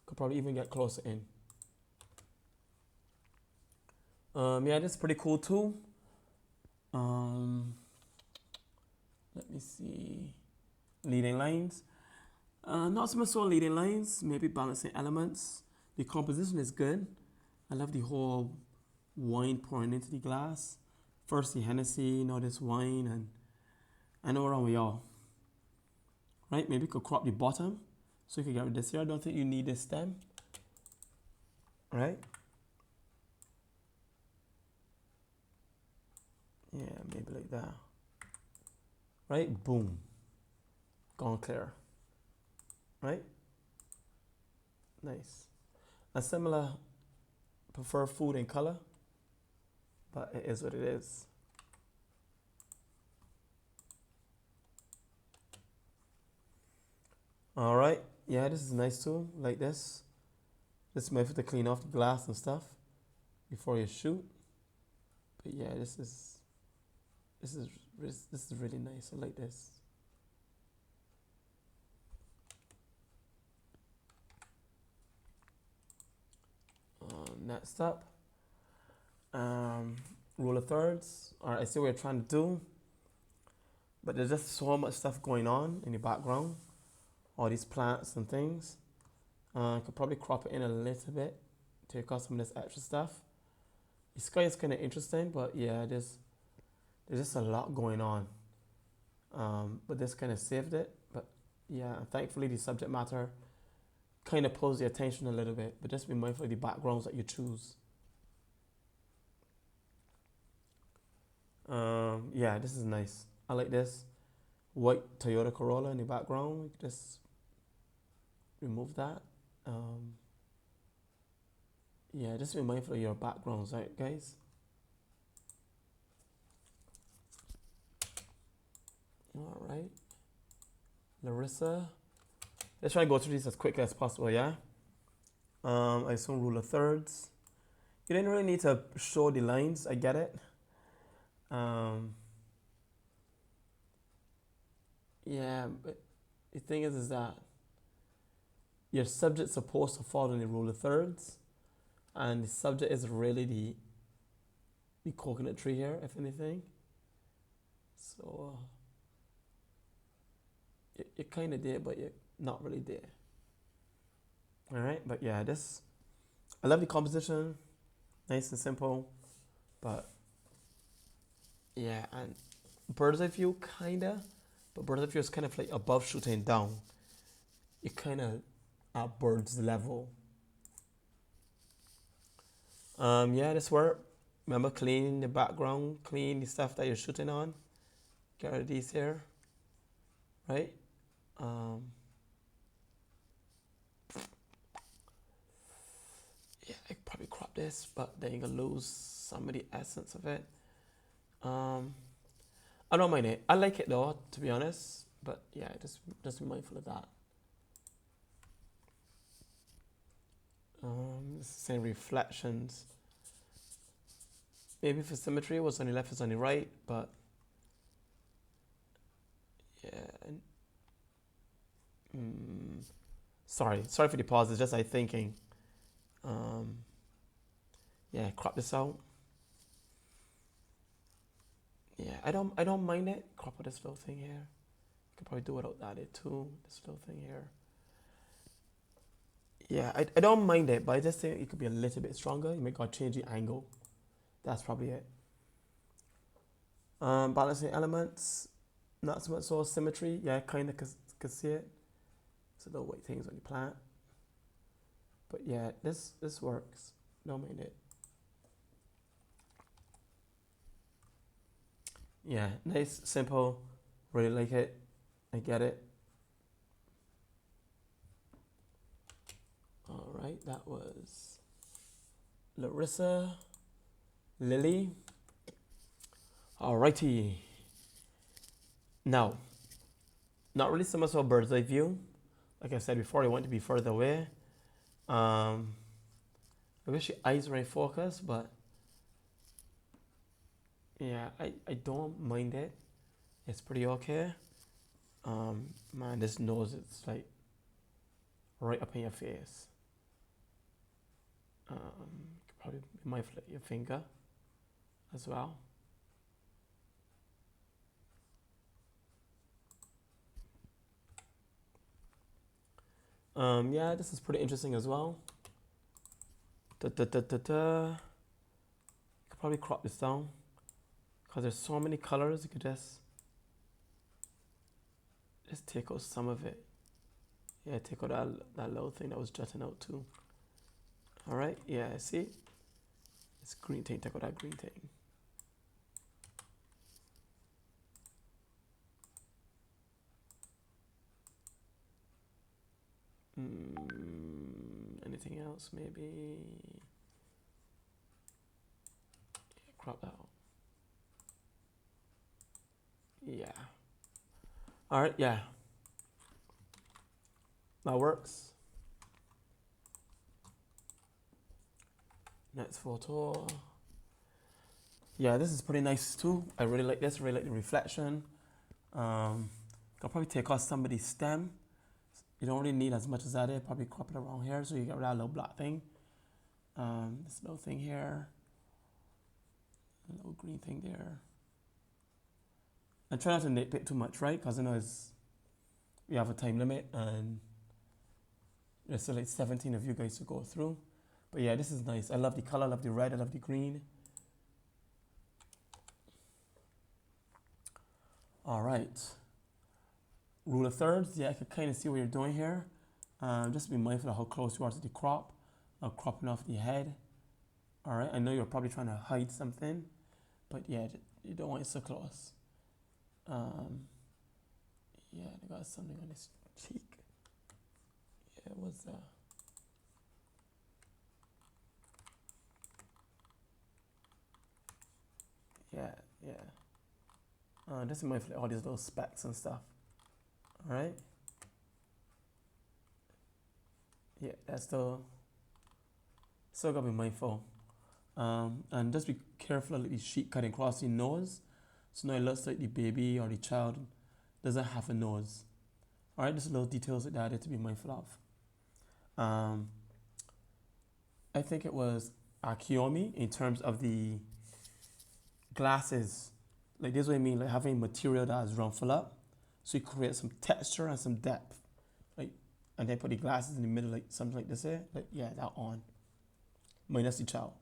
Could probably even get closer in. Yeah, this is pretty cool too. Let me see. Leading lines. Not so much so leading lines, maybe balancing elements. The composition is good. I love the whole wine pouring into the glass. First the Hennessy, now this wine, and I know around with y'all. Right, maybe you could crop the bottom. So you could get rid of this here. I don't think you need this stem. Right? Yeah, maybe like that. Right? Boom. Gone clear. Right? Nice. A similar, prefer food and color, but it is what it is. All right. Yeah, this is nice too. Like this. This might have to clean off the glass and stuff before you shoot. But yeah, this is really nice. I like this. Next up, rule of thirds. All right, I see what you're trying to do, but there's just so much stuff going on in the background. All these plants and things. Could probably crop it in a little bit, take out some of this extra stuff. The sky is kind of interesting, but yeah, there's just a lot going on. But this kind of saved it. But yeah, thankfully the subject matter kind of pulls the attention a little bit. But just be mindful of the backgrounds that you choose. Yeah, this is nice. I like this white Toyota Corolla in the background. We just remove that. Yeah, just be mindful of your backgrounds, right, guys? All right, Larissa. Let's try to go through these as quickly as possible, yeah? I assume rule of thirds. You didn't really need to show the lines, I get it. Yeah, but the thing is that your subject's supposed to follow the rule of thirds, and the subject is really the coconut tree here, if anything. So you kind of did, but you're not really there. All right, but yeah, I love the composition, nice and simple, but yeah, and bird's eye view kinda, but bird's eye view is kind of like above shooting down. You kind of at bird's level. Yeah, this work. Remember, clean the background, clean the stuff that you're shooting on. Get rid of these here, right? Yeah, I could probably crop this, but then you're gonna lose some of the essence of it. I don't mind it. I like it though, to be honest. But yeah, just be mindful of that. This is saying reflections. Maybe for symmetry, what's on the left is on the right, but yeah. Sorry for the pause. It's just I thinking. Yeah, crop this out. Yeah, I don't mind it. Crop out this little thing here. Could probably do without that too. This little thing here. Yeah, I don't mind it, but I just think it could be a little bit stronger. You may gotta change the angle. That's probably it. Balancing elements, not so much so symmetry. Yeah, kind of could see it. So the white things on the plant. But yeah, this works. Don't mind it. Yeah, nice, simple. Really like it. I get it. All right, that was Larissa, Lily. Alrighty. Now, not really so much of a bird's eye view. Like I said before, I want to be further away. I wish your eyes were in focus, but yeah, I don't mind it. It's pretty okay. Man, this nose is like right up in your face. Probably be mindful of your finger as well. Yeah, this is pretty interesting as well. You could probably crop this down because there's so many colors. You could just take out some of it. Yeah, take out that little thing that was jutting out too. All right, yeah, see? It's green thing, take out that green thing. Anything else, maybe? Yeah, crop that out. Yeah. All right, yeah. That works. Next photo. Yeah, this is pretty nice too. I really like this, really like the reflection. I'll probably take off somebody's stem. You don't really need as much as that. Probably crop it around here so you get rid of that little black thing. This little thing here. A little green thing there. And try not to nitpick too much, right? Because I know we have a time limit and there's still like 17 of you guys to go through. But yeah, this is nice. I love the color, I love the red, I love the green. All right. Rule of thirds. Yeah, I can kind of see what you're doing here. Just be mindful of how close you are to the crop. Cropping off the head. All right. I know you're probably trying to hide something, but yeah, you don't want it so close. Yeah, I got something on his cheek. Yeah, what's that? Yeah, yeah. Just be mindful of all these little specks and stuff. All right. Yeah, that's still gotta be mindful. And just be careful of the sheet cutting across your nose. So now it looks like the baby or the child doesn't have a nose. All right, just little details like that to be mindful of. I think it was Akiyomi in terms of the glasses. Like this is what I mean, like having material that is rumpled up, so you create some texture and some depth. Like, and then put the glasses in the middle, like something like this here. Like yeah, that on. Minus the child.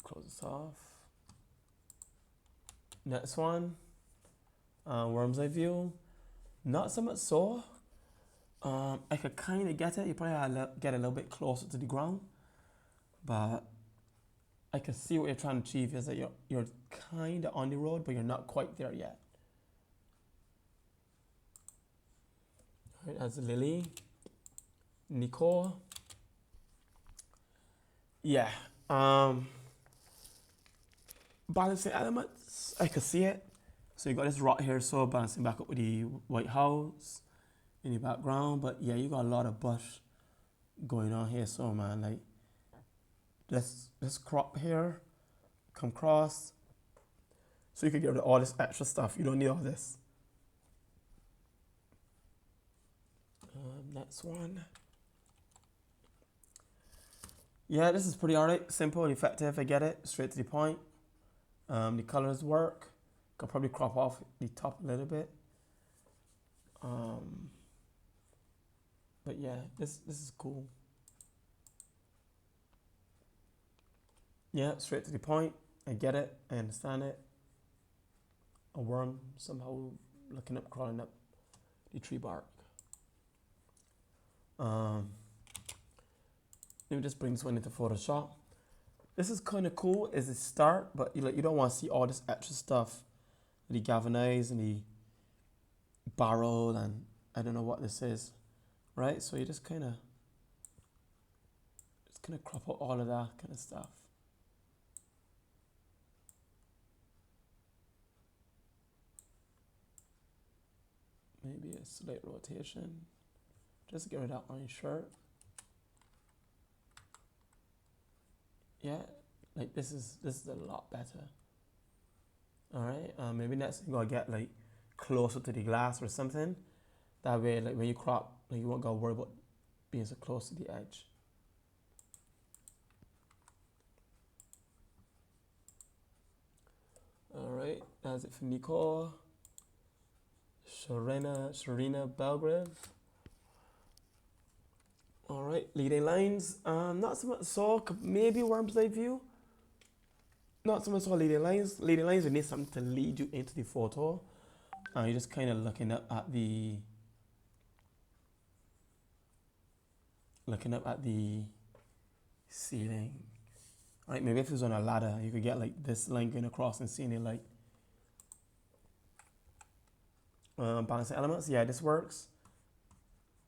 Close this off. Next one, worm's eye view. Not so much so. I could kind of get it. You probably have to get a little bit closer to the ground, but I can see what you're trying to achieve is that you're kind of on the road, but you're not quite there yet. All right, that's Lily, Nicole. Yeah. Balancing elements, I could see it. So you got this rock here, so balancing back up with the White House in the background. But yeah, you got a lot of bush going on here. So man, like this crop here, come across. So you can get rid of all this extra stuff. You don't need all this. Next one. Yeah, this is pretty alright. Simple and effective. I get it. Straight to the point. The colors work. Could probably crop off the top a little bit. But yeah, this is cool. Yeah, straight to the point. I get it. I understand it. A worm somehow looking up, crawling up the tree bark. Let me just bring this one into Photoshop. This is kind of cool as a start, but you don't want to see all this extra stuff, the galvanized and the barrel, and I don't know what this is, right? So you just kind of crop out all of that kind of stuff. Maybe a slight rotation. Just get rid of that orange shirt. Yeah, like this is a lot better. All right, maybe next you gotta get like closer to the glass or something. That way, like when you crop, like you won't gotta worry about being so close to the edge. All right, that's it for Nicole. Sharina Belgrave. All right, leading lines. Not so much so. Maybe worm's eye view. Not so much so leading lines. Leading lines, you need something to lead you into the photo. You're just kind of looking up at the ceiling. All right, maybe if it was on a ladder, you could get like this line going across and seeing it like balancing elements. Yeah, this works.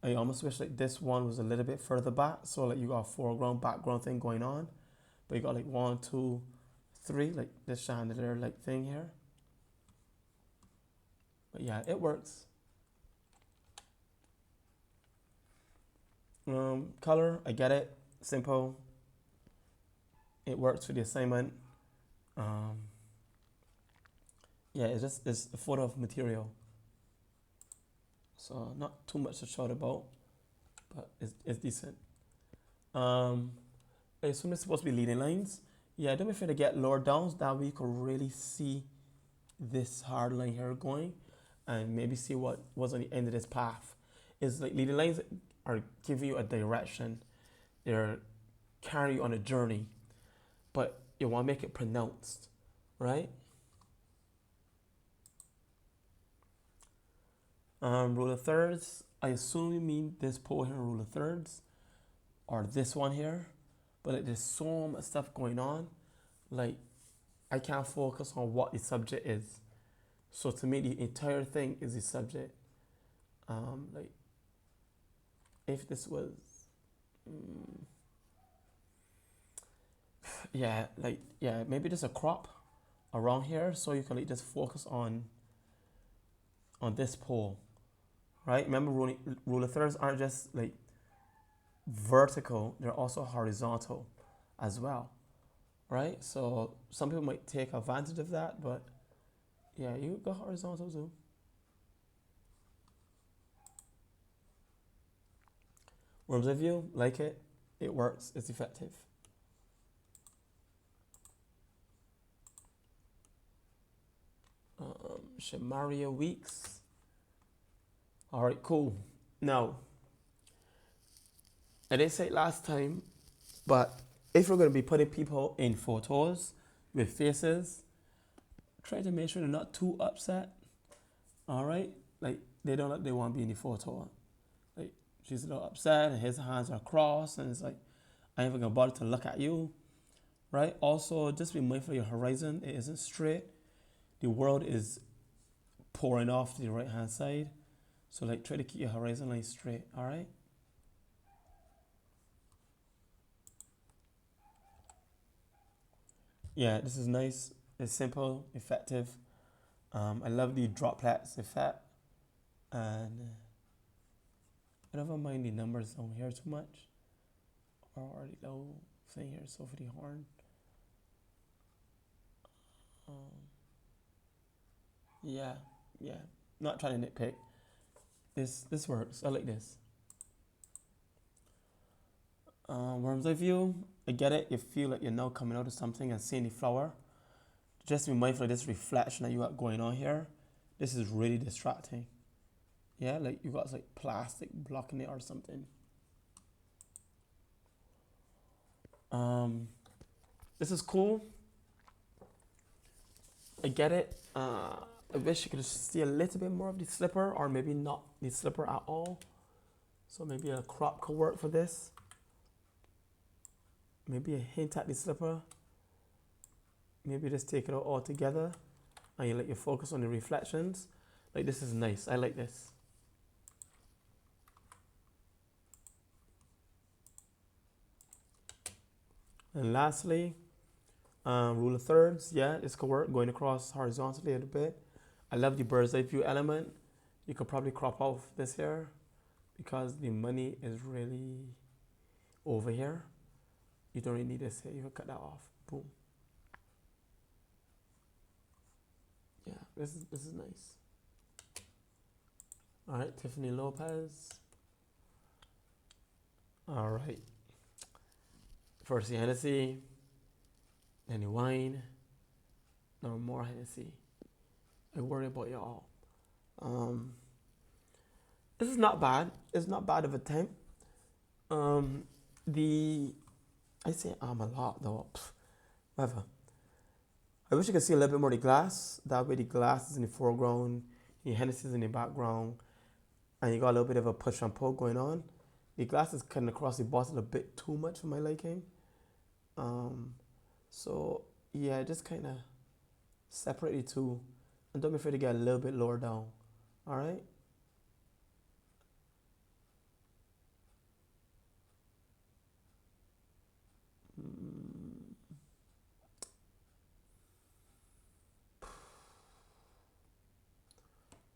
I almost wish like this one was a little bit further back, so like you got a foreground, background thing going on, but you got like 1, 2, 3, like this chandelier like thing here. But yeah, it works. Color, I get it. Simple. It works for the assignment. Yeah, it's a photo of material. So not too much to shout about, but it's decent. I assume it's supposed to be leading lines. Yeah, don't be afraid to get lower downs. That way you can really see this hard line here going, and maybe see what was on the end of this path. Is like leading lines are giving you a direction. They're carrying you on a journey. but you want to make it pronounced, right? Rule of thirds, I assume you mean this pole here, rule of thirds, or this one here, but like, there's so much stuff going on, like I can't focus on what the subject is. So to me, the entire thing is the subject. Like if this was, maybe there's a crop around here, so you can like just focus on this pole, right? Remember, rule of thirds aren't just like vertical; they're also horizontal as well, right? So some people might take advantage of that, but yeah, you go horizontal too. Worms of view, like it. It works. It's effective. Shamaria Weeks. All right, cool. Now, I didn't say it last time, but if we're going to be putting people in photos with faces, try to make sure they're not too upset. All right, like they want to be in the photo. Like she's a little upset, and his hands are crossed, and it's like I ain't even gonna bother to look at you, right? Also, just be mindful of your horizon. It isn't straight. The world is pouring off to the right hand side, so like try to keep your horizon line straight. All right. Yeah, this is nice. It's simple, effective. I love the droplets effect, and I don't mind the numbers down here too much, or the low thing here. So for the horn, yeah, yeah. Not trying to nitpick. This works. I like this. Worm's eye view. I get it. You feel like you're now coming out of something and seeing the flower. Just be mindful of this reflection that you got going on here. This is really distracting. Yeah, like you got like plastic blocking it or something. This is cool. I get it. I wish you could see a little bit more of the slipper, or maybe not the slipper at all. So maybe a crop could work for this. Maybe a hint at the slipper. Maybe just take it out all together, and you let you focus on the reflections. Like this is nice. I like this. And lastly, rule of thirds. Yeah, this could work going across horizontally a little bit. I love the bird's eye view element. You could probably crop off this here because the money is really over here. You don't really need this here. You can cut that off. Boom. Yeah, this is nice. All right, Tiffany Lopez. All right. First the Hennessy, then the wine, no more Hennessy. I worry about y'all. This is not bad. It's not bad of a attempt. I say a lot though. Whatever. I wish you could see a little bit more of the glass. That way the glass is in the foreground, the Hennessy is in the background, and you got a little bit of a push and pull going on. The glass is cutting across the bottle a bit too much for my liking. So yeah, just kind of separate the two, and don't be afraid to get a little bit lower down. All right.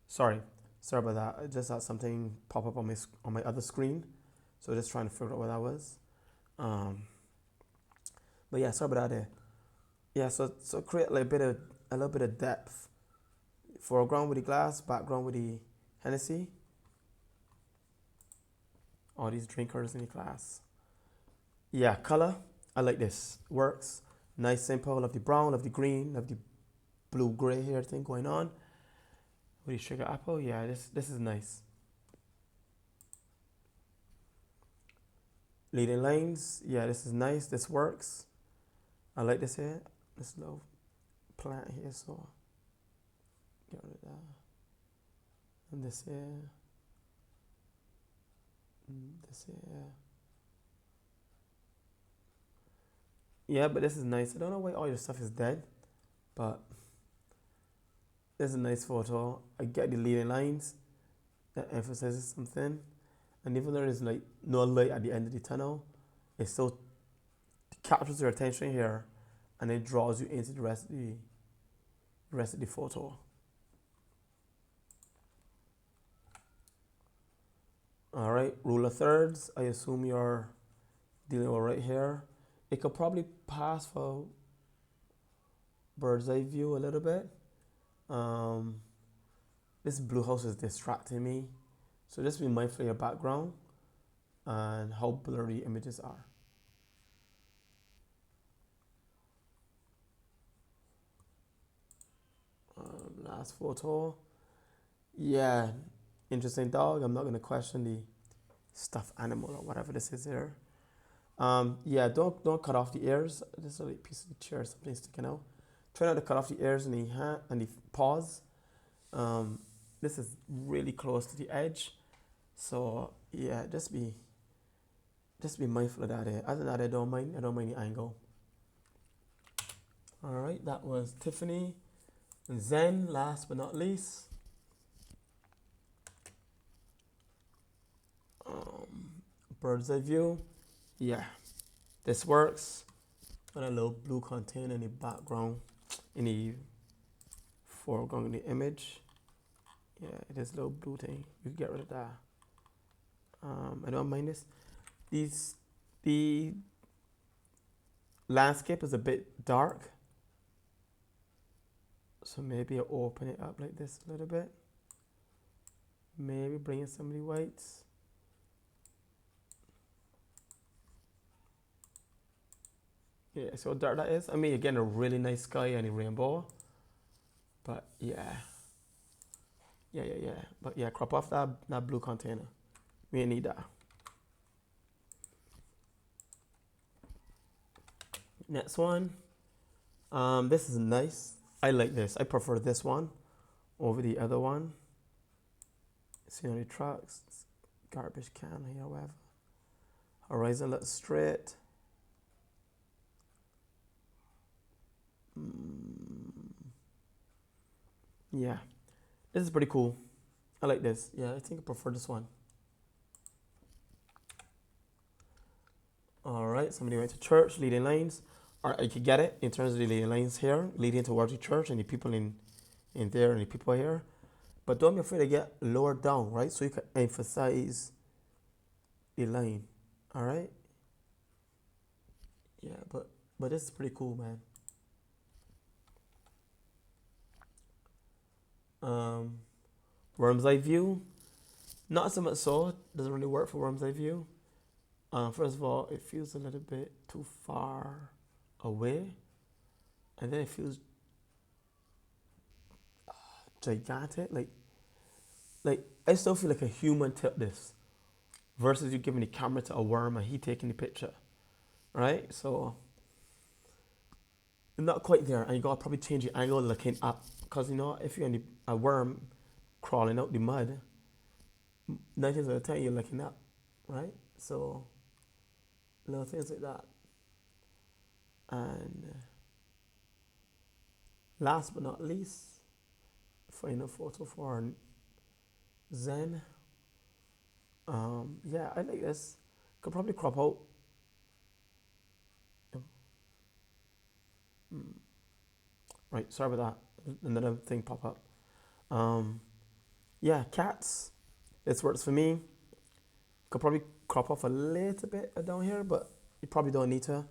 Sorry about that. I just had something pop up on my other screen, so just trying to figure out what that was. But yeah, sorry about that. There. Yeah, so create like a little bit of depth. Foreground with the glass, background with the Hennessy. All these drinkers in the class. Yeah, color. I like this. Works. Nice, simple. Love the brown, love the green, love the blue gray here thing going on. With the sugar apple. Yeah, this is nice. Leading lines. Yeah, this is nice. This works. I like this here, this little plant here, so get rid of that. And this here, this here. Yeah, but this is nice. I don't know why all your stuff is dead, but this is a nice photo. I get the leading lines that emphasizes something. And even though there's like no light at the end of the tunnel, it still captures your attention here and it draws you into the rest of the photo. All right, rule of thirds. I assume you're dealing with right here. It could probably pass for bird's eye view a little bit. This blue house is distracting me. So just be mindful of your background and how blurry images are. Last photo. Yeah, interesting dog. I'm not going to question the stuffed animal or whatever this is here. Yeah, don't cut off the ears. There's a little piece of the chair, something sticking out. Try not to cut off the ears and the hand and the paws. This is really close to the edge, so yeah, just be mindful of that. Other than that, I don't mind the angle. All right, that was Tiffany. And Zen, last but not least. Bird's eye view. Yeah, this works. Got a little blue container in the background, in the foreground of the image. Yeah, this little blue thing. You can get rid of that. I don't mind this. The landscape is a bit dark, so maybe I'll open it up like this a little bit. Maybe bring in some of the whites. Yeah, see how dark that is? I mean, you're getting a really nice sky and a rainbow. But yeah. But yeah, crop off that blue container. We need that. Next one. This is nice. I like this. I prefer this one over the other one. Scenery trucks, garbage can here, whatever. Horizon looks straight. Yeah, this is pretty cool. I like this. Yeah, I think I prefer this one. All right, somebody went to church, leading lines. All right, you can get it in terms of the leading lines here, leading towards the church and the people in there and the people here. But don't be afraid to get lower down, right? So you can emphasize the line, all right? Yeah, but this is pretty cool, man. Worm's eye view, not so much so. Doesn't really work for worm's eye view. First of all, it feels a little bit too far away, and then it feels gigantic. Like I still feel like a human tipped this, versus you giving the camera to a worm and he taking the picture, right? So not quite there, and you gotta probably change the angle looking up, because you know if you're in a worm crawling out the mud, 9 times out of 10 you're looking up, right? So little things like that. And last but not least, final photo for Zen. Yeah, I like this. Could probably crop out. Right, sorry about that. Another thing pop up. Yeah, cats. This works for me. Could probably crop off a little bit down here, but you probably don't need to.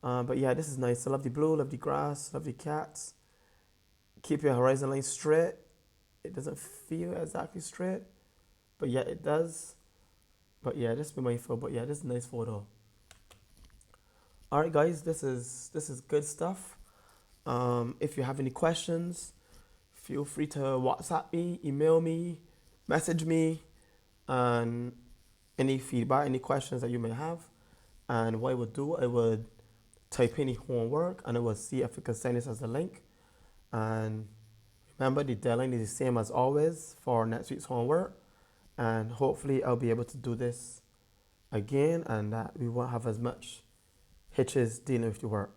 But yeah, this is nice. I love the blue, love the grass, love the cats. Keep your horizon line straight. It doesn't feel exactly straight, but yeah, it does. But yeah, just be mindful. But yeah, this is a nice photo. All right, guys, this is good stuff. If you have any questions, feel free to WhatsApp me, email me, message me, and any feedback, any questions that you may have. And what I would do, I would type in the homework and it will see if it can send this as a link. And remember, the deadline is the same as always for next week's homework. And hopefully I'll be able to do this again and that we won't have as much hitches dealing with the work.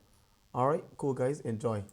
All right, cool guys, enjoy.